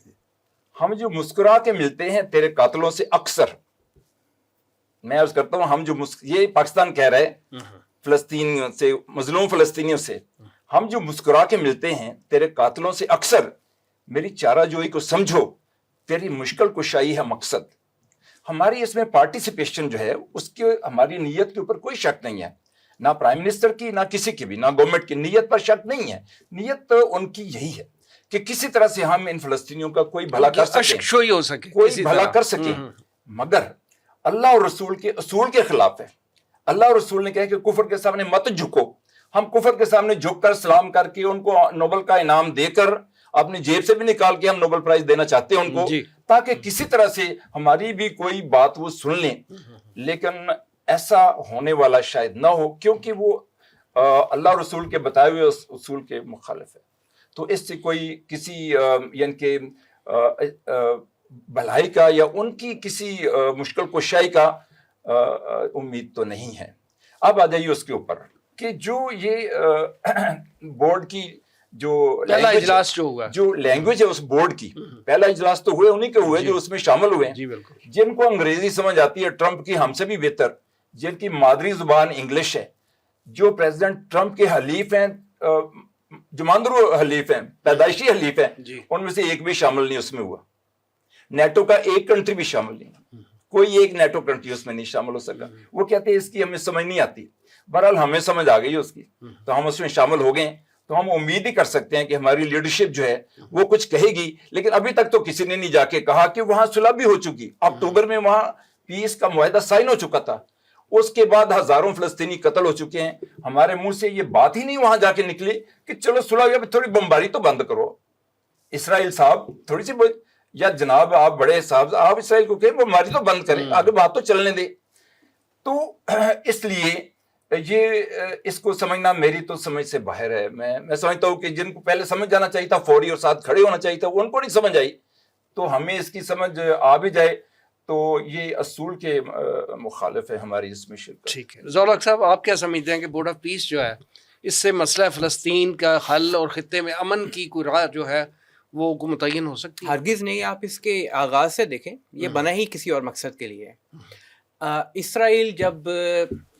ہم جو مسکرا کے ملتے ہیں تیرے قاتلوں سے اکثر، میں عرض کرتا ہوں، ہم جو یہ پاکستان کہہ رہے فلسطینیوں سے، مظلوم فلسطینیوں سے، ہم جو مسکرا کے ملتے ہیں تیرے قاتلوں سے اکثر، میری چارہ جوئی کو سمجھو، تیری مشکل کشائی ہے مقصد. ہماری اس میں پارٹیسپیشن جو ہے اس کے، ہماری نیت کے اوپر کوئی شک نہیں ہے، نہ پرائم منسٹر کی، نہ کسی کی بھی، نہ گورنمنٹ کی نیت پر شک نہیں ہے. نیت ان کی یہی ہے کہ کسی طرح سے ہم ان فلسطینیوں کا کوئی بھلا کر سکیں، کوئی بھلا کر سکیں. مگر اللہ اور رسول کے اصول کے خلاف ہے. اللہ اور رسول نے کہا کہ کفر کے سامنے مت جھکو. ہم کفر کے سامنے جھک کر سلام کر کے ان کو نوبل کا انعام دے کر اپنی جیب سے بھی نکال کے ہم نوبل پرائز دینا چاہتے ہیں ان کو، تاکہ کسی طرح سے ہماری بھی کوئی بات وہ سن لیں. لیکن ایسا ہونے والا شاید نہ ہو، کیونکہ وہ اللہ رسول کے بتائے ہوئے اصول کے مخالف ہے. تو اس سے کوئی کسی یعنی کہ بھلائی کا یا ان کی کسی مشکل کشائی کا امید تو نہیں ہے. اب آ جائیے اس کے اوپر کہ جو یہ بورڈ کی جو پہلا اجلاس جو ہوا، جو لینگویج ہے اس بورڈ کی، پہلا اجلاس تو ہوئے انہی کے ہوئے جو اس میں شامل ہوئے ہیں، جن کو انگریزی سمجھ آتی ہے ٹرمپ کی ہم سے بھی بہتر، جن کی مادری زبان انگلش ہے، جو پریزیڈنٹ ٹرمپ کے حلیف ہیں، جماندرو حلیف ہیں، پیدائشی حلیف ہیں، ان میں سے ایک بھی شامل نہیں اس میں ہوا. نیٹو کا ایک کنٹری بھی شامل نہیں، کوئی ایک نیٹو کنٹری اس میں نہیں شامل ہو سکا. وہ کہتے ہیں اس کی ہمیں سمجھ نہیں آتی. بہرحال ہمیں سمجھ آ گئی اس کی، تو ہم اس میں شامل ہو گئے. تو ہم امید ہی کر سکتے ہیں کہ ہماری لیڈرشپ جو ہے وہ کچھ کہے گی. لیکن ابھی تک تو کسی نے نہیں جا کے کہا کہ وہاں صلح بھی ہو چکی. اکتوبر میں وہاں پیس کا معاہدہ سائن ہو چکا تھا. اس کے بعد ہزاروں فلسطینی قتل ہو چکے ہیں. ہمارے منہ سے یہ بات ہی نہیں وہاں جا کے نکلی کہ چلو صلح، یا تھوڑی بمباری تو بند کرو. اسرائیل صاحب تھوڑی سی، یا جناب آپ بڑے صاحب، آپ اسرائیل کو کہیں بمباری تو بند کریں، آگے بات تو چلنے دیں. تو اس لیے یہ اس کو سمجھنا میری تو سمجھ سے باہر ہے. میں سمجھتا ہوں کہ جن کو پہلے سمجھ جانا چاہیے تھا فوری اور ساتھ کھڑے ہونا چاہیے تھا، وہ ان کو نہیں سمجھ آئی. تو ہمیں اس کی سمجھ آ بھی جائے تو یہ اصول کے مخالف ہے ہماری اس میں شرکت. ٹھیک ہے. ضیاء الحق صاحب، آپ کیا سمجھتے ہیں کہ بورڈ آف پیس جو ہے اس سے مسئلہ فلسطین کا حل اور خطے میں امن کی کوئی راہ جو ہے وہ متعین ہو سکتی ہے؟ ہرگز نہیں. آپ اس کے آغاز سے دیکھیں، یہ بنا ہی کسی اور مقصد کے لیے. اسرائیل جب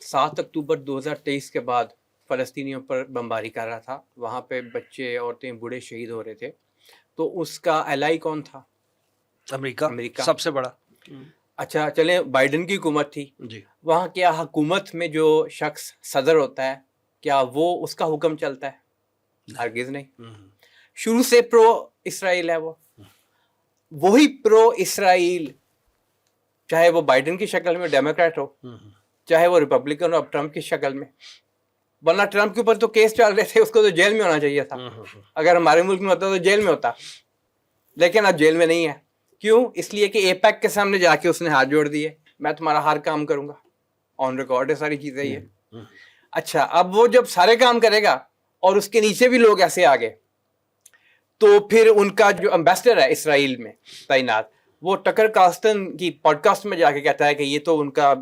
7 اکتوبر 2023 کے بعد فلسطینیوں پر بمباری کر رہا تھا، وہاں پہ بچے، عورتیں، بوڑھے شہید ہو رہے تھے، تو اس کا الائی کون تھا؟ امریکہ سب سے بڑا. اچھا چلیں، بائیڈن کی حکومت تھی. جی. وہاں کیا حکومت میں جو شخص صدر ہوتا ہے، کیا وہ اس کا حکم چلتا ہے؟ ہرگز نہیں. شروع سے پرو اسرائیل ہے. وہی پرو اسرائیل، چاہے وہ بائیڈن کی شکل میں ڈیموکریٹ ہو، چاہے وہ ریپبلکن ہو اب ٹرمپ کی شکل میں. ورنہ ٹرمپ کے اوپر تو کیس چل رہے تھے، اس کو تو جیل میں ہونا چاہیے تھا. اگر ہمارے ملک میں ہوتا تو جیل میں ہوتا، لیکن اب جیل میں نہیں ہے. کیوں؟ اس لیے کہ اے پیک کے سامنے جا کے اس نے ہاتھ جوڑ دیے، میں تمہارا ہر کام کروں گا، آن ریکارڈ ہے ساری چیزیں یہ. اچھا، اب وہ جب سارے کام کرے گا اور اس کے نیچے بھی لوگ ایسے آگے، تو پھر ان کا جو امبیسڈر ہے اسرائیل میں تعینات، وہ ٹکر کارلسن کی پوڈ کاسٹ میں جا کے کہتا ہے کہ یہ تو ان کا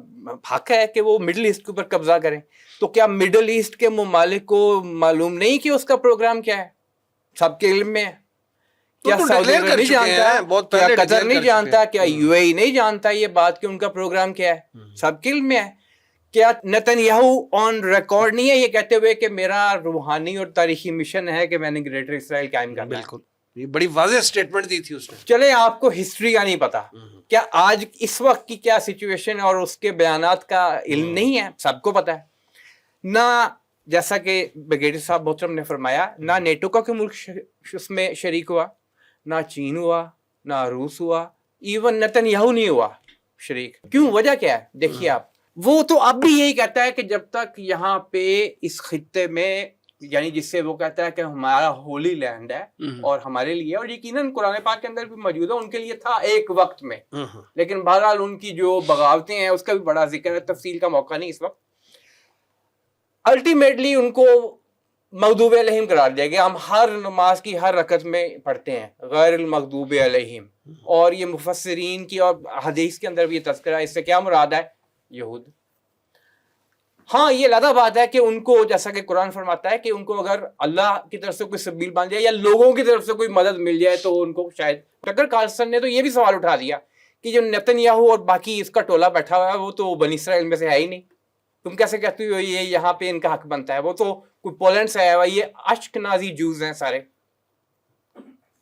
حق ہے کہ وہ مڈل ایسٹ کے اوپر قبضہ کریں. تو کیا مڈل ایسٹ کے ممالک کو معلوم نہیں کہ اس کا پروگرام کیا ہے؟ سب کے علم میں ہے. کیا سعودی عرب نہیں جانتا؟ کیا قطر نہیں جانتا؟ کیا یو اے ای نہیں جانتا یہ بات کہ ان کا پروگرام کیا ہے؟ سب کے علم میں ہے. کیا نتن یاہو آن ریکارڈ نہیں ہے یہ کہتے ہوئے کہ میرا روحانی اور تاریخی مشن ہے کہ میں نے گریٹر اسرائیل قائم کرنا ہے؟ بالکل، یہ بڑی واضح سٹیٹمنٹ دی تھی اس نے. چلے آپ کو ہسٹری کا نہیں پتا، کیا آج اس وقت کی کیا سچویشن اور اس کے بیانات کا علم نہیں ہے؟ سب کو پتا ہے. نہ جیسا کہ بریگیڈیئر صاحب محترم نے فرمایا، نہ نیٹو کا کوئی ملک اس میں شریک ہوا، نہ چین ہوا، نہ روس ہوا، ایون نتن یاہو نہیں ہوا شریک. کیوں؟ وجہ کیا ہے؟ دیکھیے آپ، وہ تو اب بھی یہی کہتا ہے کہ جب تک یہاں پہ اس خطے میں یعنی جس سے وہ کہتا ہے کہ ہمارا ہولی لینڈ ہے اور ہمارے لیے، اور یقیناً قرآن پاک کے اندر بھی موجود ہے، ان کے لیے تھا ایک وقت میں، لیکن بہرحال ان کی جو بغاوتیں ہیں اس کا بھی بڑا ذکر ہے، تفصیل کا موقع نہیں اس وقت۔ الٹیمیٹلی ان کو مغضوب علیہم قرار دیا گیا۔ ہم ہر نماز کی ہر رکعت میں پڑھتے ہیں غیر المغضوب علیہم، اور یہ مفسرین کی اور حدیث کے اندر بھی یہ تذکرہ ہے۔ اس سے کیا مراد ہے؟ یہود۔ ہاں یہ علیحدہ بات ہے کہ ان کو، جیسا کہ قرآن فرماتا ہے کہ ان کو اگر اللہ کی طرف سے کوئی سبیل بن جائے یا لوگوں کی طرف سے کوئی مدد مل جائے تو ان کو شاید۔ ٹکر کارلسن نے تو یہ بھی سوال اٹھا دیا کہ جو نیتن یاہو اور باقی اس کا ٹولہ بیٹھا ہوا ہے وہ تو بنی اسرائیل میں سے ہے ہی نہیں، تم کیسے کہتے ہو یہ یہاں پہ ان کا حق بنتا ہے؟ وہ تو کوئی پولینڈ سے آیا ہوا، یہ اشکنازی جوز ہیں، سارے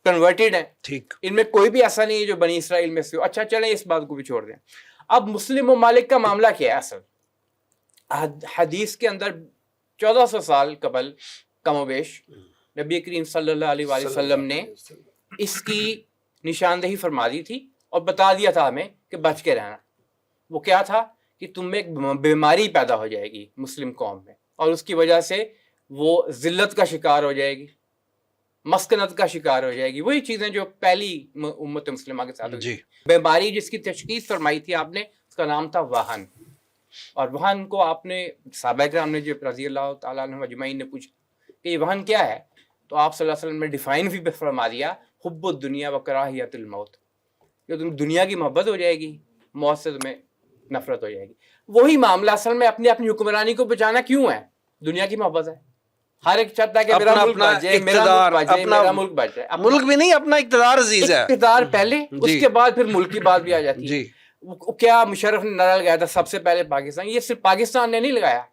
کنورٹڈ ہیں، ٹھیک، ان میں کوئی بھی ایسا نہیں ہے جو بنی اسرائیل میں سے ہو۔ اچھا چلیں اس بات کو بھی چھوڑ دیں۔ اب مسلم ممالک کا معاملہ کیا ہے؟ اصل حدیث کے اندر 1400 سال قبل کم و بیش نبی کریم صلی اللہ علیہ وآلہ وسلم نے اس کی نشاندہی فرما دی تھی اور بتا دیا تھا ہمیں کہ بچ کے رہنا۔ وہ کیا تھا کہ تم میں ایک بیماری پیدا ہو جائے گی مسلم قوم میں، اور اس کی وجہ سے وہ ذلت کا شکار ہو جائے گی، مسکنت کا شکار ہو جائے گی، وہی چیزیں جو پہلی امت مسلمہ کے ساتھ جی۔ بیماری جس کی تشخیص فرمائی تھی آپ نے، اس کا نام تھا وہن۔ اور وہن کو آپ نے صحابہ کرام نے جو رضی اللہ تعالیٰ عنہ اجمعین نے پوچھا کہ یہ وہن کیا ہے، تو آپ صلی اللہ علیہ وسلم نے ڈیفائن بھی فرما دیا، حب الدنیا و کراہیت الموت، کہ تم دنیا کی محبت ہو جائے گی، موت سے تمہیں نفرت ہو جائے گی۔ وہی معاملہ اصل میں اپنی حکمرانی کو بچانا کیوں ہے؟ دنیا کی محبت ہے، ہر ایک چاہتا ہے کہ میرا ملک بچ جائے، میرا ملک بچ جائے۔ ملک بھی نہیں، اپنا اقتدار عزیز ہے، اقتدار پہلے، اس کے بعد پھر ملک کی بات بھی آ جاتی ہے۔ جی، کیا مشرف نے نعرہ لگایا تھا سب سے پہلے پاکستان؟ یہ صرف پاکستان نے نہیں لگایا۔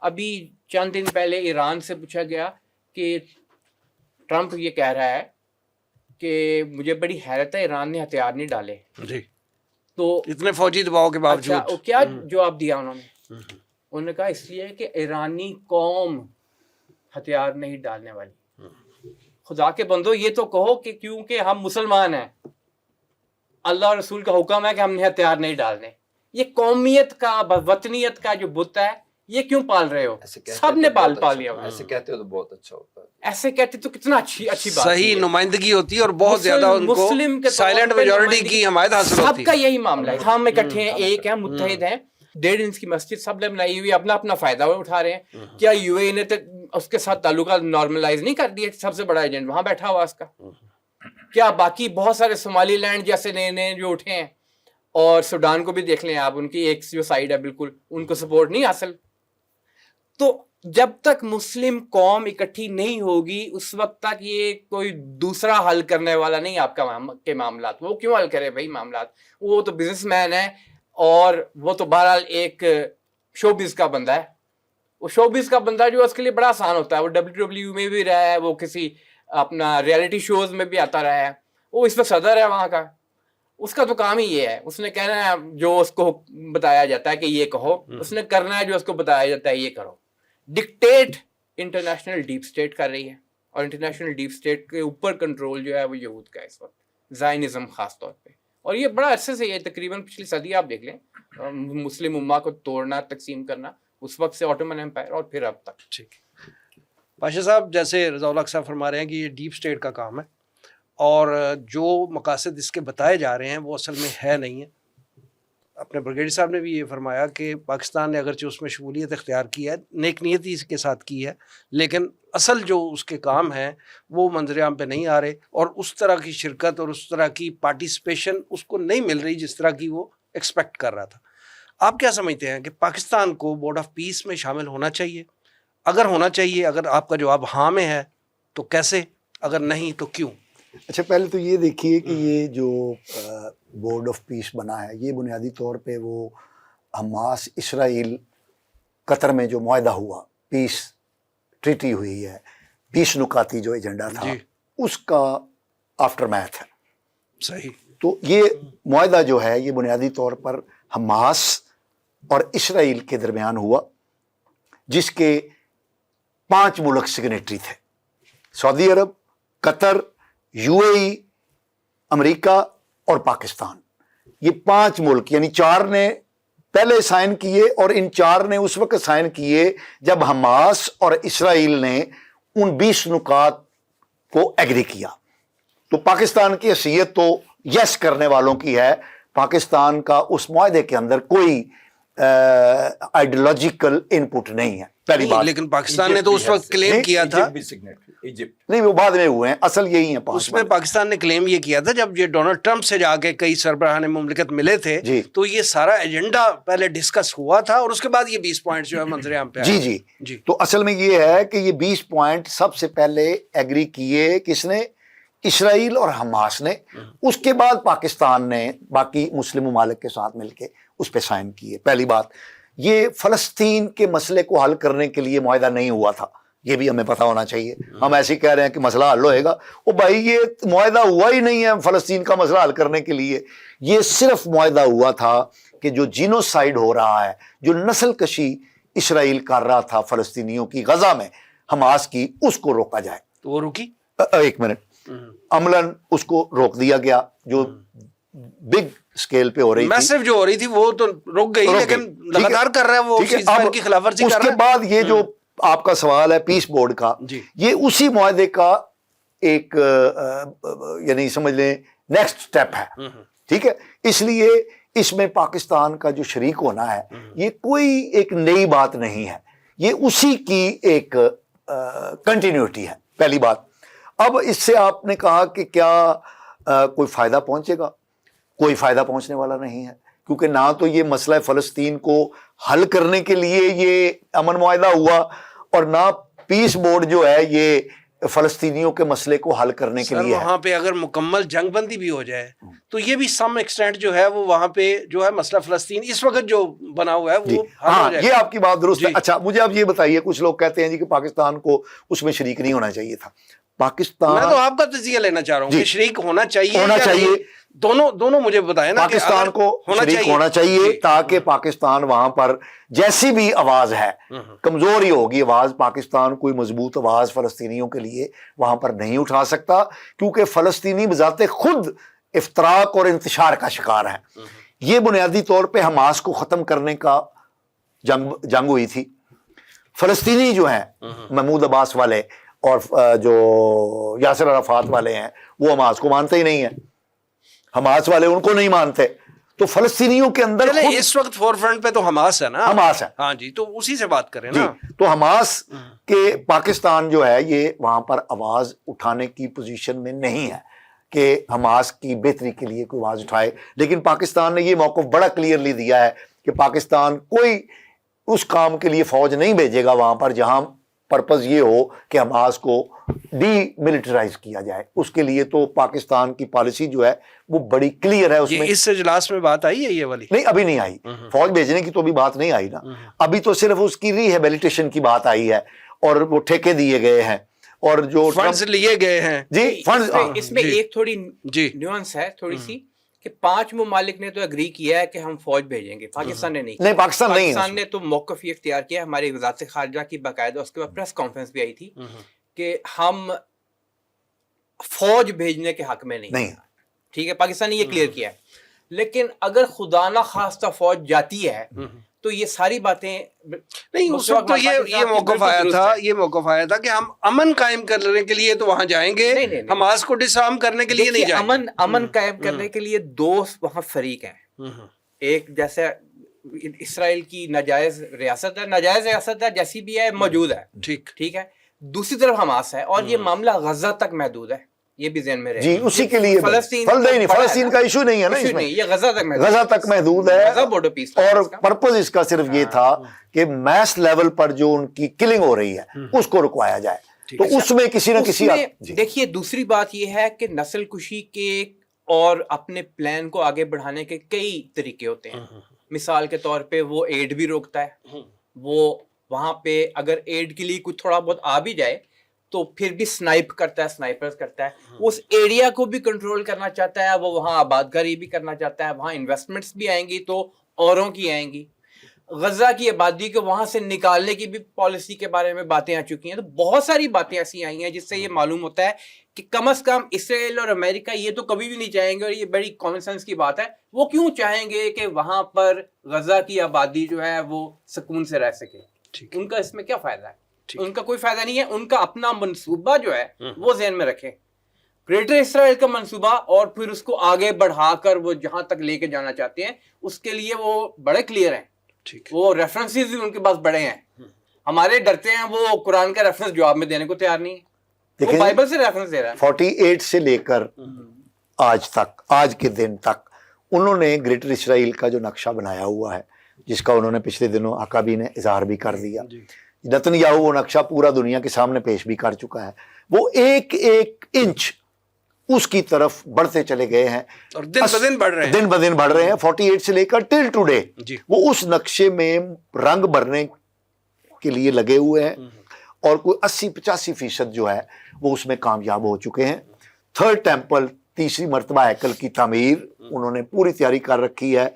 ابھی چند دن پہلے ایران سے پوچھا گیا کہ ٹرمپ یہ کہہ رہا ہے کہ مجھے بڑی حیرت ہے ایران نے ہتھیار نہیں ڈالے، جی، تو اتنے فوجی دباؤ کے اچھا باوجود کیا جواب دیا انہوں نے؟ انہوں نے کہا اس لیے کہ ایرانی قوم ہتھیار نہیں ڈالنے والی۔ خدا کے بندو یہ تو کہو کہ کیونکہ ہم مسلمان ہیں، اللہ اور رسول کا حکم ہے کہ ہم نے ہتھیار نہیں ڈالنے۔ یہ قومیت کا، وطنیت کا جو بت ہے، یہ کیوں پال رہے ہو؟ سب نے پال لیا ہوا ہے۔ ایسے کہتے ہو تو بہت اچھا ہوتا ہے، ایسے کہتے تو کتنا اچھی بات صحیح نمائندگی ہوتی ہے اور بہت زیادہ ان کو مسلم کے سائلنٹ میجورٹی کی حمایت حاصل ہوتی سب کا ہے۔ یہی معاملہ ہے، ہم اکٹھے ہیں، ایک ہیں، متحد ہیں۔ 1.5 انچ کی مسجد سب نے بنائی ہوئی، اپنا اپنا فائدہ اٹھا رہے ہیں۔ کیا یو اے نے اس کے ساتھ تعلقات نارملائز نہیں کر دیے؟ سب سے بڑا ایجنٹ وہاں بیٹھا ہوا اس کا۔ کیا باقی بہت سارے صومالی لینڈ جیسے نئے نئے جو اٹھے ہیں، اور سوڈان کو بھی دیکھ لیں آپ، ان کی ایک جو سائڈ ہے بالکل، ان کو سپورٹ نہیں حاصل۔ تو جب تک مسلم قوم اکٹھی نہیں ہوگی اس وقت تک یہ کوئی دوسرا حل کرنے والا نہیں آپ کے معاملات۔ وہ کیوں حل کرے بھائی معاملات؟ وہ تو بزنس مین ہے، اور وہ تو بہرحال ایک شوبز کا بندہ ہے۔ وہ شوبز کا بندہ جو اس کے لیے بڑا آسان ہوتا ہے، وہ WW میں بھی رہا ہے، وہ کسی اپنا ریئلٹی شوز میں بھی آتا رہا ہے، وہ اس وقت صدر ہے وہاں کا۔ اس کا تو کام ہی یہ ہے، اس نے کہنا ہے جو اس کو بتایا جاتا ہے کہ یہ کہو، اس نے کرنا ہے جو اس کو بتایا جاتا ہے یہ کرو۔ ڈکٹیٹ انٹرنیشنل ڈیپ اسٹیٹ کر رہی ہے، اور انٹرنیشنل ڈیپ اسٹیٹ کے اوپر کنٹرول جو ہے وہ یہود کا ہے اس وقت، زائنزم خاص طور پہ۔ اور یہ بڑا عرصے سے، یہ تقریباً پچھلی صدی آپ دیکھ لیں، مسلم امہ کو توڑنا، تقسیم کرنا، اس وقت سے آٹومن امپائر اور پھر اب تک۔ ٹھیک، پاشا صاحب جیسے رضا الحق صاحب فرما رہے ہیں کہ یہ ڈیپ اسٹیٹ کا کام ہے، اور جو مقاصد اس کے بتائے جا رہے ہیں وہ اصل میں ہے نہیں ہے۔ اپنے بریگیڈیئر صاحب نے بھی یہ فرمایا کہ پاکستان نے اگرچہ اس میں شمولیت اختیار کی ہے، نیک نیتی اس کے ساتھ کی ہے، لیکن اصل جو اس کے کام ہیں وہ منظر عام پہ نہیں آ رہے، اور اس طرح کی شرکت اور اس طرح کی پارٹیسپیشن اس کو نہیں مل رہی جس طرح کی وہ ایکسپیکٹ کر رہا تھا۔ آپ کیا سمجھتے ہیں کہ پاکستان کو بورڈ آف پیس میں شامل ہونا چاہیے؟ اگر ہونا چاہیے، اگر آپ کا جواب ہاں میں ہے تو کیسے، اگر نہیں تو کیوں؟ اچھا، پہلے تو یہ دیکھیے کہ یہ جو بورڈ آف پیس بنا ہے، یہ بنیادی طور پہ وہ حماس اسرائیل قطر میں جو معاہدہ ہوا، پیس ٹریٹی ہوئی ہے، 20 نکاتی جو ایجنڈا تھا، اس کا آفٹر میتھ ہے۔ صحیح۔ تو یہ معاہدہ جو ہے یہ بنیادی طور پر حماس اور اسرائیل کے درمیان ہوا، جس کے 5 ملک سگنیٹری تھے: سعودی عرب، قطر، UAE، امریکہ اور پاکستان۔ یہ 5 ملک، یعنی 4 نے پہلے سائن کیے اور ان 4 نے اس وقت سائن کیے جب حماس اور اسرائیل نے ان 20 نکات کو ایگری کیا. تو پاکستان کی حیثیت تو یس کرنے والوں کی ہے. پاکستان کا اس معاہدے کے اندر کوئی آئیڈیولوجیکل انپٹ نہیں ہے پہلی بات. لیکن پاکستان نے تو اس وقت کلیم کیا تھا, نہیں وہ بعد میں ہوئے ہیں, اصل یہی ہے. اس میں پاکستان نے کلیم یہ کیا تھا جب یہ ڈونلڈ ٹرمپ سے جا کے کئی سربراہان مملکت ملے تھے تو یہ سارا ایجنڈا پہلے ڈسکس ہوا تھا اور اس کے بعد یہ 20 پوائنٹ جو ہے منظر عام پہ جی جی جی. تو اصل میں یہ ہے کہ یہ 20 پوائنٹ سب سے پہلے ایگری کیے کس نے؟ اسرائیل اور حماس نے. اس کے بعد پاکستان نے باقی مسلم ممالک کے ساتھ مل کے اس پہ سائن کیے. پہلی بات یہ فلسطین کے مسئلے کو حل کرنے کے لیے معاہدہ نہیں ہوا تھا, یہ بھی ہمیں پتہ ہونا چاہیے. ہم ایسے ہی کہہ رہے ہیں کہ مسئلہ حل ہوئے گا, وہ بھائی یہ معاہدہ ہوا ہی نہیں ہے فلسطین کا مسئلہ حل کرنے کے لیے. یہ صرف معاہدہ ہوا تھا کہ جو جینوسائیڈ ہو رہا ہے, جو نسل کشی اسرائیل کر رہا تھا فلسطینیوں کی غزہ میں حماس کی, اس کو روکا جائے. تو وہ رکی, ایک منٹ, عملاً اس کو روک دیا گیا. جو بگ سکیل پہ ہو رہی تھی, میسو جو ہو رہی تھی وہ تو رک گئی, لیکن لگاتار کر رہا ہے وہ اسرائیل کی خلاف ورزی کر رہا ہے. اس کے بعد یہ جو آپ کا سوال ہے پیس بورڈ کا, یہ اسی معاہدے کا ایک یعنی سمجھ لیں نیکسٹ سٹیپ ہے. ٹھیک ہے, اس لیے اس میں پاکستان کا جو شریک ہونا ہے یہ کوئی ایک نئی بات نہیں ہے, یہ اسی کی ایک کنٹینیوٹی ہے. پہلی بات. اب اس سے آپ نے کہا کہ کیا کوئی فائدہ پہنچے گا؟ کوئی فائدہ پہنچنے والا نہیں ہے, کیونکہ نہ تو یہ مسئلہ فلسطین کو حل کرنے کے لیے یہ امن معاہدہ ہوا اور نہ پیس بورڈ جو ہے یہ فلسطینیوں کے مسئلے کو حل کرنے کے لیے ہے. وہاں پہ اگر مکمل جنگ بندی بھی ہو جائے تو یہ بھی سم ایکسٹینٹ جو ہے وہ وہاں پہ جو ہے مسئلہ فلسطین اس وقت جو بنا ہوا ہے وہ ہاں یہ آپ کی بات درست ہے. اچھا مجھے آپ یہ بتائیے, کچھ لوگ کہتے ہیں جی کہ پاکستان کو اس میں شریک نہیں ہونا چاہیے تھا. پاکستان, میں تو آپ کا تجزیہ لینا چاہ رہا ہوں کہ شریک ہونا چاہیے, دونوں مجھے بتائیں نا. پاکستان کو شریک ہونا چاہیے تاکہ پاکستان وہاں پر جیسی بھی آواز ہے کمزور ہی ہوگی آواز, پاکستان کوئی مضبوط آواز فلسطینیوں کے لیے وہاں پر نہیں اٹھا سکتا, کیونکہ فلسطینی بذات خود افتراق اور انتشار کا شکار ہے. یہ بنیادی طور پہ حماس کو ختم کرنے کا جنگ ہوئی تھی. فلسطینی جو ہیں محمود عباس والے اور جو یاسر عرفات والے ہیں وہ حماس کو مانتے ہی نہیں ہیں, حماس والے ان کو نہیں مانتے. تو فلسطینیوں کے اندر اس وقت فور فرنٹ پہ تو حماس ہے نا. حماس ہے, ہاں جی, تو اسی سے بات کریں نا. تو حماس کے پاکستان جو ہے یہ وہاں پر آواز اٹھانے کی پوزیشن میں نہیں ہے کہ حماس کی بہتری کے لیے کوئی آواز اٹھائے. لیکن پاکستان نے یہ موقف بڑا کلیئرلی دیا ہے کہ پاکستان کوئی اس کام کے لیے فوج نہیں بھیجے گا وہاں پر جہاں پرپز یہ ہو کہ حماس کو ڈی ملٹرائز کیا جائے. اس کے لیے تو پاکستان کی پالیسی جو ہے وہ بڑی کلیئر ہے. اس میں اس اجلاس میں بات آئی ہے یہ والی؟ نہیں, ابھی نہیں آئی. فوج بھیجنے کی تو ابھی بات نہیں آئی نا. ابھی تو صرف اس کی ریہیبلیٹیشن کی بات آئی ہے اور وہ ٹھیکے دیے گئے ہیں اور جو فنڈز لیے گئے ہیں. جی فنڈز, اس میں ایک تھوڑی نیوانس ہے تھوڑی سی کہ 5 ممالک نے تو اگری کیا ہے کہ ہم فوج بھیجیں گے, پاکستان نے نہیں. پاکستان نے تو موقف یہ اختیار کیا. ہماری وزارت خارجہ کی باقاعدہ اس کے بعد پریس کانفرنس بھی آئی تھی کہ ہم فوج بھیجنے کے حق میں نہیں. ٹھیک ہے, پاکستان نے یہ کلیئر کیا ہے. لیکن اگر خدا نہ خواستہ فوج جاتی ہے تو یہ ساری باتیں نہیں. اس وقت تو یہ موقف آیا تھا کہ ہم امن قائم کرنے کے لیے تو وہاں جائیں گے, حماس کو ڈسارم کرنے کے لیے نہیں جائیں گے. امن قائم کرنے کے لیے 2 وہاں فریق ہیں. ایک جیسے اسرائیل کی ناجائز ریاست ہے جیسی بھی ہے موجود ہے, ٹھیک ہے. دوسری طرف حماس ہے اور یہ معاملہ غزہ تک محدود ہے, یہ بھی ذہن میں رہے. جی اسی کے لیے فلسطین کا ایشو نہیں ہے نا, اس میں یہ غزہ تک محدود ہے. اور پرپز اس کا صرف یہ تھا کہ میس لیول پر جو ان کی کلنگ ہو رہی ہے اس کو رکوایا جائے. تو اس میں کسی نہ کسی دیکھیے دوسری بات یہ ہے کہ نسل کشی کے اور اپنے پلان کو آگے بڑھانے کے کئی طریقے ہوتے ہیں. مثال کے طور پہ وہ ایڈ بھی روکتا ہے, وہ وہاں پہ اگر ایڈ کے لیے کچھ تھوڑا بہت آ بھی جائے تو پھر بھی سنائپرز کرتا ہے. اس ایریا کو بھی کنٹرول کرنا چاہتا ہے, وہ وہاں آباد کاری بھی کرنا چاہتا ہے, وہاں انویسٹمنٹس بھی آئیں گی تو اوروں کی آئیں گی. غزہ کی آبادی کو وہاں سے نکالنے کی بھی پالیسی کے بارے میں باتیں آ چکی ہیں. تو بہت ساری باتیں ایسی آئی ہیں جس سے یہ معلوم ہوتا ہے کہ کم از کم اسرائیل اور امریکہ یہ تو کبھی بھی نہیں چاہیں گے, اور یہ بڑی کامن سینس کی بات ہے, وہ کیوں چاہیں گے کہ وہاں پر غزہ کی آبادی جو ہے وہ سکون سے رہ سکے. ان کا اس میں کیا فائدہ ہے؟ ان کا کوئی فائدہ نہیں ہے. ان کا اپنا منصوبہ جو ہے وہ ذہن میں رکھیں, گریٹر اسرائیل کا منصوبہ, اور پھر اس کو آگے بڑھا کر وہ جہاں تک لے کے جانا چاہتے ہیں اس کے لیے وہ بڑے کلیئر ہیں. وہ ریفرنسز بھی ان کے پاس بڑے ہیں. ہمارے ڈرتے ہیں وہ قرآن کا ریفرنس جواب میں دینے کو تیار نہیں ہے, وہ بائبل سے ریفرنس دے رہا ہے. 48 سے لے کر آج تک, آج کے دن تک انہوں نے گریٹر اسرائیل کا جو نقشہ بنایا ہوا ہے, جس کا انہوں نے پچھلے دنوں عقابی نے اظہار بھی کر دیا, نتن یاہو وہ نقشہ پورا دنیا کے سامنے پیش بھی کر چکا ہے. وہ ایک ایک انچ اس کی طرف بڑھتے چلے گئے ہیں, اور دن بدن بڑھ رہے ہیں, دن بدن بڑھ رہے ہیں. 48 سے لے کر ٹل ٹوڈے وہ اس نقشے میں رنگ بھرنے کے لیے لگے ہوئے ہیں, اور کوئی 80-85% جو ہے وہ اس میں کامیاب ہو چکے ہیں. تھرڈ ٹیمپل, تیسری مرتبہ ہیکل کی تعمیر انہوں نے پوری تیاری کر رکھی ہے.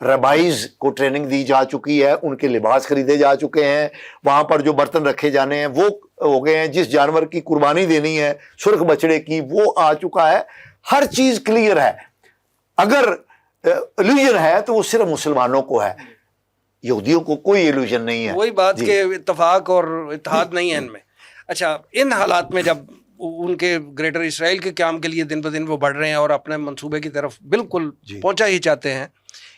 ربائز کو ٹریننگ دی جا چکی ہے, ان کے لباس خریدے جا چکے ہیں, وہاں پر جو برتن رکھے جانے ہیں وہ ہو گئے ہیں, جس جانور کی قربانی دینی ہے سرخ بچڑے کی وہ آ چکا ہے. ہر چیز کلیئر ہے. اگر ایلوژن ہے تو وہ صرف مسلمانوں کو ہے, یہودیوں کو کوئی ایلوژن نہیں ہے. وہی بات کہ اتفاق اور اتحاد نہیں ہے ان میں. اچھا, ان حالات میں جب ان کے گریٹر اسرائیل کے قیام کے لیے دن بدن وہ بڑھ رہے ہیں اور اپنے منصوبے کی طرف بالکل پہنچا ہی چاہتے ہیں,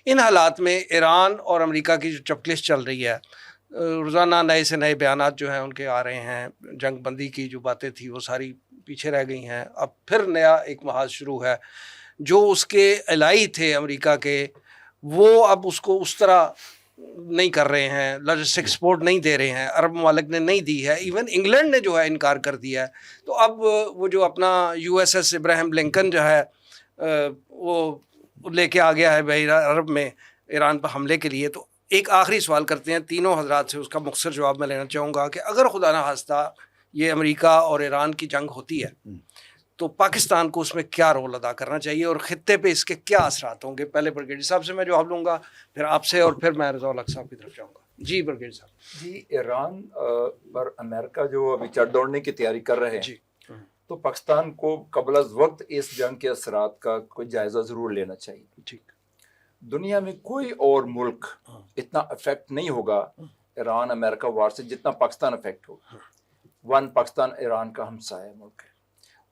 ان حالات میں ایران اور امریکہ کی جو چپکلش چل رہی ہے, روزانہ نئے سے نئے بیانات جو ہیں ان کے آ رہے ہیں, جنگ بندی کی جو باتیں تھی وہ ساری پیچھے رہ گئی ہیں. اب پھر نیا ایک محاذ شروع ہے. جو اس کے الائی تھے امریکہ کے, وہ اب اس کو اس طرح نہیں کر رہے ہیں, لاجسٹک سپورٹ نہیں دے رہے ہیں, عرب ممالک نے نہیں دی ہے, ایون انگلینڈ نے جو ہے انکار کر دیا ہے. تو اب وہ جو اپنا USS ابراہیم لنکن جو ہے وہ لے کے آ گیا ہے بحیرہ عرب میں ایران پر حملے کے لیے. تو ایک آخری سوال کرتے ہیں تینوں حضرات سے, اس کا مختصر جواب میں لینا چاہوں گا کہ اگر خدا نہ خواستہ یہ امریکہ اور ایران کی جنگ ہوتی ہے تو پاکستان کو اس میں کیا رول ادا کرنا چاہیے, اور خطے پہ اس کے کیا اثرات ہوں گے؟ پہلے برگیڈیئر صاحب سے میں جواب لوں گا, پھر آپ سے, اور پھر میں رضا الحق صاحب کی طرف جاؤں گا. جی برگیڈیئر صاحب. جی, ایران پر امریکہ جو ابھی چڑھ دوڑنے کی تیاری کر رہے ہیں, تو پاکستان کو قبل از وقت اس جنگ کے اثرات کا کوئی جائزہ ضرور لینا چاہیے. ٹھیک, دنیا میں کوئی اور ملک اتنا افیکٹ نہیں ہوگا ایران امریکہ وار سے جتنا پاکستان افیکٹ ہوگا. پاکستان ایران کا ہمسایہ ملک ہے.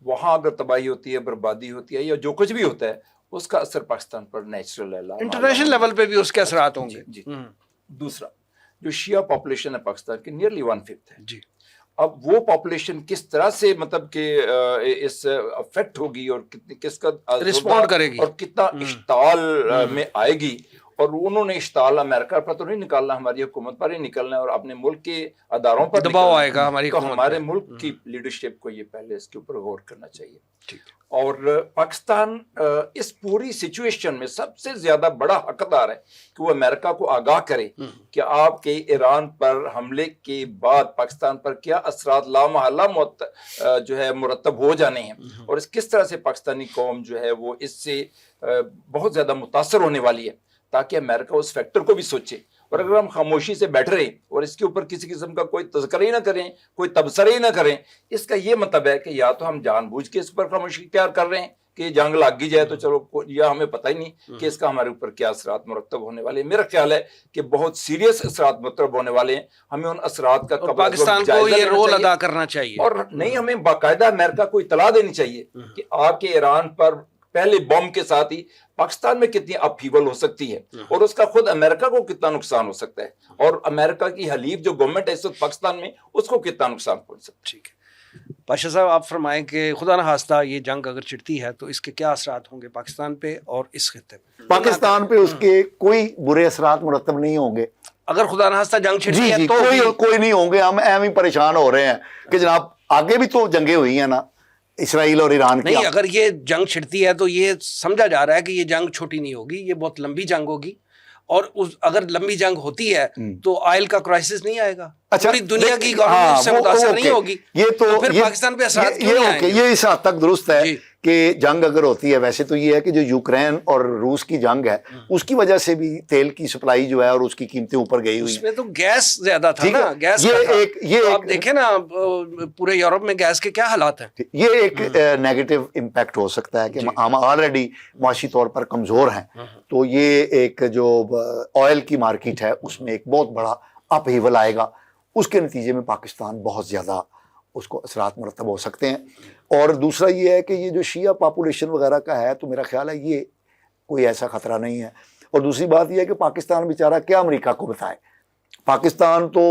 وہاں اگر تباہی ہوتی ہے, بربادی ہوتی ہے, یا جو کچھ بھی ہوتا ہے, اس کا اثر پاکستان پر نیچرل ہے, انٹرنیشنل لیول پہ بھی اس کے اثرات ہوں گے. جی. دوسرا, جو شیعہ پاپولیشن ہے پاکستان کی نیئرلی 1/5 ہے. جی, اب وہ پاپولیشن کس طرح سے مطلب کہ اس افیکٹ ہوگی, اور کس کا رسپونڈ کرے گی, اور کتنا اشتعال میں آئے گی. اور انہوں نے اشتعال امریکہ پر تو نہیں نکالنا, ہماری حکومت پر ہی نکلنا ہے, اور اپنے ملک کے اداروں پر دباؤ آئے گا ہماری حکومت. ہمارے ملک کی لیڈرشپ کو یہ پہلے اس کے اوپر غور کرنا چاہیے. اور پاکستان اس پوری سچویشن میں سب سے زیادہ بڑا حقدار ہے کہ وہ امریکہ کو آگاہ کرے کہ آپ کے ایران پر حملے کے بعد پاکستان پر کیا اثرات لامحالہ جو ہے مرتب ہو جانے ہیں, اور اس کس طرح سے پاکستانی قوم جو ہے وہ اس سے بہت زیادہ متاثر ہونے والی ہے, تاکہ امریکہ اس فیکٹر کو بھی سوچے. اور اگر ہم خاموشی سے بیٹھ رہے اور اس کے اوپر کسی قسم کا کوئی تذکرہ ہی نہ کریں, کوئی تبصرہ ہی نہ کریں, اس کا یہ مطلب ہے کہ یا تو ہم جان بوجھ کے اس پر خاموشی اختیار کر رہے ہیں کہ یہ جنگ لگ جائے تو چلو, یا ہمیں پتہ ہی نہیں کہ اس کا ہمارے اوپر کیا اثرات مرتب ہونے والے ہیں. میرا خیال ہے کہ بہت سیریس اثرات مرتب ہونے والے ہیں. ہمیں ان اثرات کا پاکستان کو یہ رول ادا کرنا چاہیے, اور نہیں, ہمیں باقاعدہ امریکہ کو اطلاع دینی چاہیے کہ آپ کے ایران پر پہلے بم کے ساتھ ہی پاکستان میں کتنی اپہیول ہو سکتی ہے, اور اس کا خود امریکہ کو کتنا نقصان ہو سکتا ہے, اور امریکہ کی حلیف جو گورنمنٹ ہے اس وقت پاکستان میں, اس کو کتنا نقصان پہنچ سکتا ہے. ٹھیک ہے, پاشا صاحب آپ فرمائیں کہ خدا نہ خواستہ یہ جنگ اگر چھڑتی ہے تو اس کے کیا اثرات ہوں گے پاکستان پہ اور اس خطے پہ؟ پاکستان پہ اس کے کوئی برے اثرات مرتب نہیں ہوں گے اگر خدا نہ خواستہ جنگ چھڑتی ہے تو کوئی نہیں ہوں گے. ہم ایم ہی پریشان ہو رہے ہیں کہ جناب آگے بھی تو جنگیں ہوئی ہیں نا اسرائیل اور ایران کی. نہیں, اگر یہ جنگ چھڑتی ہے تو یہ سمجھا جا رہا ہے کہ یہ جنگ چھوٹی نہیں ہوگی, یہ بہت لمبی جنگ ہوگی, اور اگر لمبی جنگ ہوتی ہے تو آئل کا کرائسس نہیں آئے گا, پوری دنیا کی گورنمنٹ سے متاثر نہیں ہوگی, یہ تو پھر پاکستان پہ اثرات کیوں نہیں آئیں گے؟ یہ اس حد تک درست ہے کہ جنگ اگر ہوتی ہے، ویسے تو یہ ہے کہ جو یوکرین اور روس کی جنگ ہے اس کی وجہ سے بھی تیل کی سپلائی جو ہے اور اس کی قیمتیں اوپر گئی ہوئی اس میں تو گیس زیادہ تھا نا، گیس یہ آپ دیکھیں نا پورے یورپ میں گیس کے کیا حالات ہیں. یہ ایک نیگیٹو امپیکٹ ہو سکتا ہے کہ ہم آلریڈی معاشی طور پر کمزور ہیں، تو یہ ایک جو آئل کی مارکیٹ ہے اس میں ایک بہت بڑا اپ ہیول آئے گا، اس کے نتیجے میں پاکستان بہت زیادہ اس کو اثرات مرتب ہو سکتے ہیں. اور دوسرا یہ ہے کہ یہ جو شیعہ پاپولیشن وغیرہ کا ہے تو میرا خیال ہے یہ کوئی ایسا خطرہ نہیں ہے. اور دوسری بات یہ ہے کہ پاکستان بیچارہ کیا امریکہ کو بتائے، پاکستان تو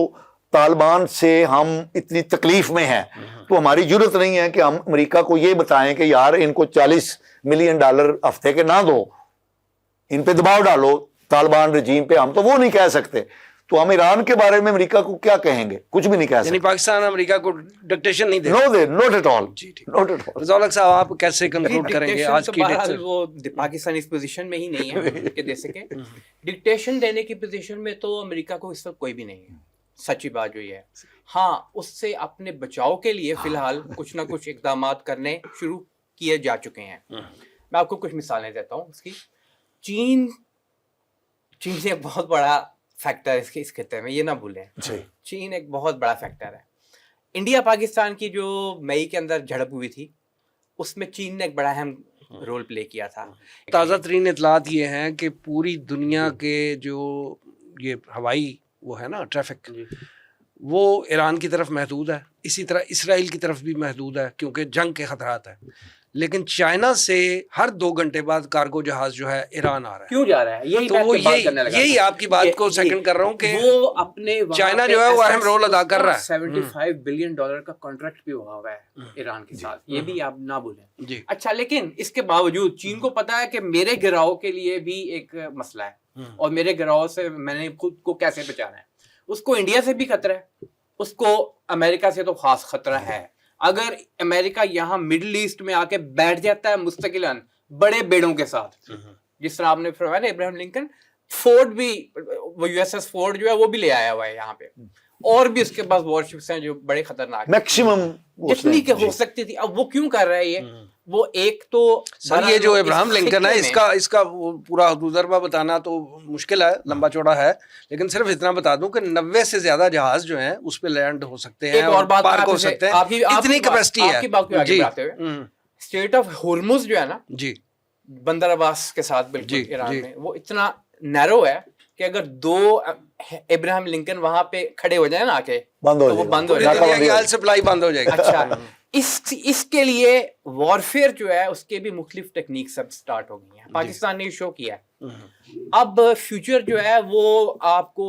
طالبان سے ہم اتنی تکلیف میں ہیں تو ہماری ضرورت نہیں ہے کہ ہم امریکہ کو یہ بتائیں کہ یار ان کو $40 ملین ہفتے کے نہ دو، ان پہ دباؤ ڈالو طالبان رجیم پہ. ہم تو وہ نہیں کہہ سکتے، تو ہم ایران کے بارے میں امریکہ کو کیا کہیں گے؟ کچھ بھی نہیں کہہ سکتے. یعنی پاکستان امریکہ کو ڈکٹیشن نہیں دے نوٹ ایٹ آل. رضا صاحب آپ کیسے کنکلوڈ کریں گے آج کی ڈیٹ سے؟ وہ پاکستان اس پوزیشن میں ہی نہیں ہے کہ دے سکے. ڈکٹیشن دینے کی پوزیشن میں تو امریکہ کو اس وقت کوئی بھی نہیں ہے، سچی بات جو یہ ہے. ہاں اس سے اپنے بچاؤ کے لیے فی الحال کچھ نہ کچھ اقدامات کرنے شروع کیے جا چکے ہیں. میں آپ کو کچھ مثالیں دیتا ہوں اس کی. چین ایک بہت بڑا فیکٹر ہے اس خطے میں، یہ نہ بھولیں. چین ایک بہت بڑا فیکٹر ہے. انڈیا پاکستان کی جو مئی کے اندر جھڑپ ہوئی تھی اس میں چین نے ایک بڑا اہم رول پلے کیا تھا. تازہ ترین اطلاعات یہ ہیں کہ پوری دنیا کے جو یہ ہوائی وہ ہے نا ٹریفک، وہ ایران کی طرف محدود ہے، اسی طرح اسرائیل کی طرف بھی محدود ہے کیونکہ جنگ کے خطرات ہیں. لیکن چائنا سے ہر 2 گھنٹے بعد کارگو جہاز جو ہے ایران آ رہا ہے. کیوں جا رہا ہے؟ تو وہ یہی آپ کی بات کو سیکنڈ کر رہا ہوں کہ وہ اپنے چائنا جو ہے وہ اہم رول ادا کر رہا ہے. $75 بلین کا کانٹریکٹ بھی ہوا ہے ایران کے ساتھ، یہ بھی آپ نہ بھولیں. اچھا لیکن اس کے باوجود چین کو پتا ہے کہ میرے گراؤ کے لیے بھی ایک مسئلہ ہے اور میرے گراؤ سے میں نے خود کو کیسے بچانا ہے. اس کو انڈیا سے بھی خطرہ ہے، اس کو امریکہ سے تو خاص خطرہ ہے. اگر امریکہ یہاں مڈل ایسٹ میں آ کے بیٹھ جاتا ہے مستقلاً بڑے بیڑوں کے ساتھ، جس طرح آپ نے فرمایا نا ابراہیم لنکن، فورڈ بھی، وہ USS فورڈ جو ہے وہ بھی لے آیا ہوا ہے یہاں پہ، اور بھی اس کے پاس وارشپس ہیں جو بڑے خطرناک ہیں، میکسیمم جتنی کہ ہو سکتی تھی. اب وہ کیوں کر رہا ہے یہ؟ وہ ایک تو سر یہ جو ابراہیم لنکن ہے اس کا پورا حدود ضربہ بتانا تو مشکل ہے، لمبا چوڑا ہے، لیکن صرف اتنا بتا دوں کہ 90 سے زیادہ جہاز جو ہیں اس پہ لینڈ ہو سکتے ہیں اور پارک ہو سکتے ہیں، اتنی کیپیسٹی ہے. جی اسٹریٹ آف ہورمز جو ہے نا، جی بندر عباس کے ساتھ بالکل ایران میں، وہ اتنا نیرو ہے کہ اگر 2 ابراہیم لنکن وہاں پہ کھڑے ہو جائیں نا آ کے تو وہ بند ہو جائے گا، سپلائی بند ہو جائے گا. اچھا اس کے لیے وارفیئر جو ہے اس کے بھی مختلف ٹیکنیک سب سٹارٹ ہو گئی ہیں. پاکستان نے شو کیا ہے. اب فیوچر جو ہے وہ آپ کو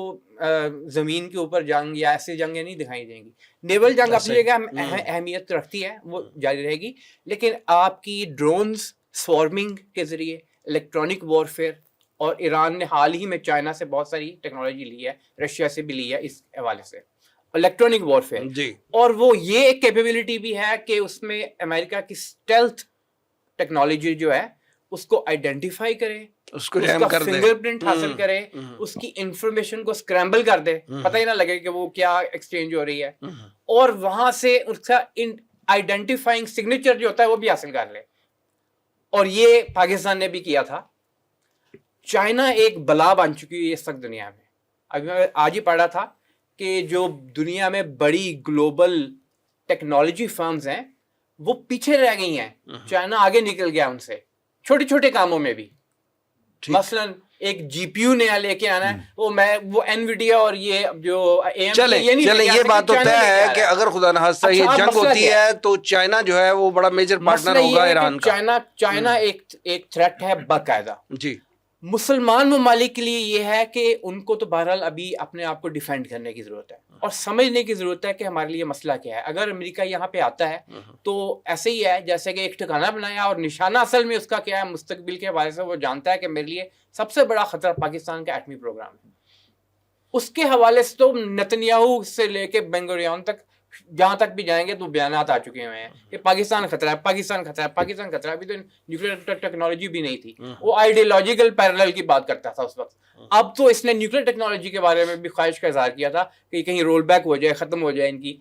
زمین کے اوپر جنگ یا ایسی جنگیں نہیں دکھائی دیں گی. نیول جنگ اپنی جگہ اہمیت رکھتی ہے، وہ جاری رہے گی، لیکن آپ کی ڈرونز سوارمنگ کے ذریعے، الیکٹرانک وارفیئر، اور ایران نے حال ہی میں چائنا سے بہت ساری ٹیکنالوجی لی ہے، رشیا سے بھی لی ہے اس حوالے سے، الیکٹرانک وارفیئر. اور وہ یہ ایک کیپیبلٹی بھی ہے کہ اس میں امریکہ کی اسٹیلتھ ٹیکنالوجی جو ہے اس کو آئیڈینٹیفائی کرے، اس کا فنگر پرنٹ حاصل کرے، اس کی انفارمیشن کو اسکریمبل کر دے، پتہ ہی نہ لگے کہ وہ کیا ایکسچینج ہو رہی ہے، اور وہاں سے اس کا آئیڈینٹیفائنگ سگنیچر جو ہوتا ہے وہ بھی حاصل کر لے. اور یہ پاکستان نے بھی کیا تھا. چائنا ایک بلا بن چکی ہے اس وقت دنیا میں. ابھی میں آج ہی پڑھا تھا کہ جو دنیا میں بڑی گلوبل ٹیکنالوجی فرمز ہیں وہ پیچھے رہ گئی ہیں، چائنا آگے نکل گیا ان سے چھوٹے چھوٹے کاموں میں بھی. مثلا ایک جی پی یو نیا لے کے آنا ہے، وہ انویڈیا اور یہ جو چلیں یہ بات تو طے ہے کہ اگر خدا نخواستہ یہ جنگ ہوتی ہے تو چائنا جو ہے وہ بڑا میجر پارٹنر ہوگا ایران کا. چائنا ایک تھریٹ ہے باقاعدہ. جی مسلمان ممالک کے لیے یہ ہے کہ ان کو تو بہرحال ابھی اپنے آپ کو ڈیفینڈ کرنے کی ضرورت ہے اور سمجھنے کی ضرورت ہے کہ ہمارے لیے مسئلہ کیا ہے. اگر امریکہ یہاں پہ آتا ہے تو ایسے ہی ہے جیسے کہ ایک ٹھکانہ بنایا، اور نشانہ اصل میں اس کا کیا ہے، مستقبل کے حوالے سے وہ جانتا ہے کہ میرے لیے سب سے بڑا خطرہ پاکستان کا ایٹمی پروگرام ہے. اس کے حوالے سے تو نتنیاہو سے لے کے بن گوریون تک جہاں تک بھی جائیں گے تو بیانات آ چکے ہوئے ہیں کہ پاکستان خطرہ ہے، پاکستان خطرہ ہے، پاکستان خطرہ ہے. ابھی تو نیوکلیر ٹیکنالوجی بھی نہیں تھی، وہ آئیڈیالوجیکل پیرالل کی بات کرتا تھا اس وقت. اب تو اس نے نیوکلیر ٹیکنالوجی کے بارے میں بھی خواہش کا اظہار کیا تھا کہ کہیں رول بیک ہو جائے، ختم ہو جائے ان کی.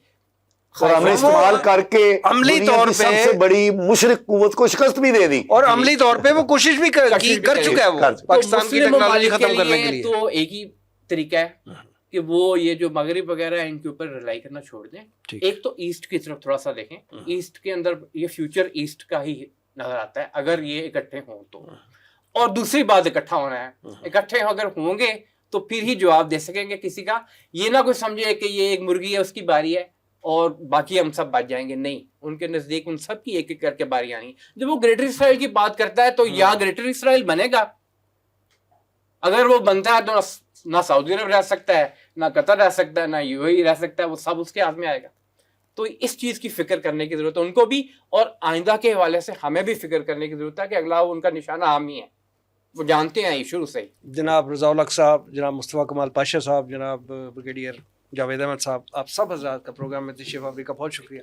اور ہم نے استعمال کر کے عملی دنیا طور کی پہ سب سے بڑی مشرق قوت کو شکست بھی دے دی. اور عملی طور پہ وہ کوشش بھی کر چکا ہے وہ پاکستان کی ٹیکنالوجی ختم کرنے کے لیے. تو ایک ہی طریقہ ہے کہ وہ یہ جو مغرب وغیرہ ہے ان کے اوپر ریلائی کرنا چھوڑ دیں. ایک تو ایسٹ کی طرف تھوڑا سا دیکھیں, ایسٹ کے اندر یہ فیوچر ایسٹ کا ہی نظر آتا ہے اگر یہ اکٹھے ہوں تو. اور دوسری بات اکٹھا ہونا ہے, اکٹھے اگر ہوں گے تو پھر ہی جواب دے سکیں گے کسی کا. یہ نہ کوئی سمجھے کہ یہ ایک مرغی ہے اس کی باری ہے اور باقی ہم سب بچ جائیں گے. نہیں, ان کے نزدیک ان سب کی ایک ایک کر کے باری آنی. جب وہ گریٹر اسرائیل کی بات کرتا ہے تو یا گریٹر اسرائیل بنے گا, اگر وہ بنتا ہے تو نہ سعودی عرب رہ سکتا ہے, نہ قطر رہ سکتا ہے, نہ یو اے ای رہ سکتا ہے, وہ سب اس کے ہاتھ میں آئے گا. تو اس چیز کی فکر کرنے کی ضرورت ہے ان کو بھی, اور آئندہ کے حوالے سے ہمیں بھی فکر کرنے کی ضرورت ہے کہ اگلا ان کا نشانہ ہم ہی ہے, وہ جانتے ہیں شروع سے ہی. جناب رضا الحق صاحب, جناب مصطفیٰ کمال پاشا صاحب, جناب بریگیڈیئر جاوید احمد صاحب, آپ سب حضرات کا پروگرام میں تشریف آوری کا بہت شکریہ.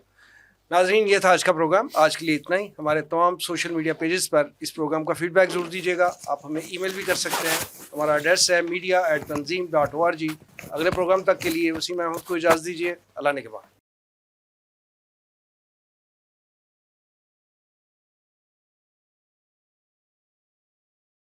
ناظرین, یہ تھا آج کا پروگرام. آج کے لیے اتنا ہی. ہمارے تمام سوشل میڈیا پیجز پر اس پروگرام کا فیڈ بیک ضرور دیجیے گا. آپ ہمیں ای میل بھی کر سکتے ہیں. ہمارا ایڈریس ہے media@tanzeem.org. اگلے پروگرام تک کے لیے وسیم احمد کو اجازت دیجیے. اللہ نے کے بعد.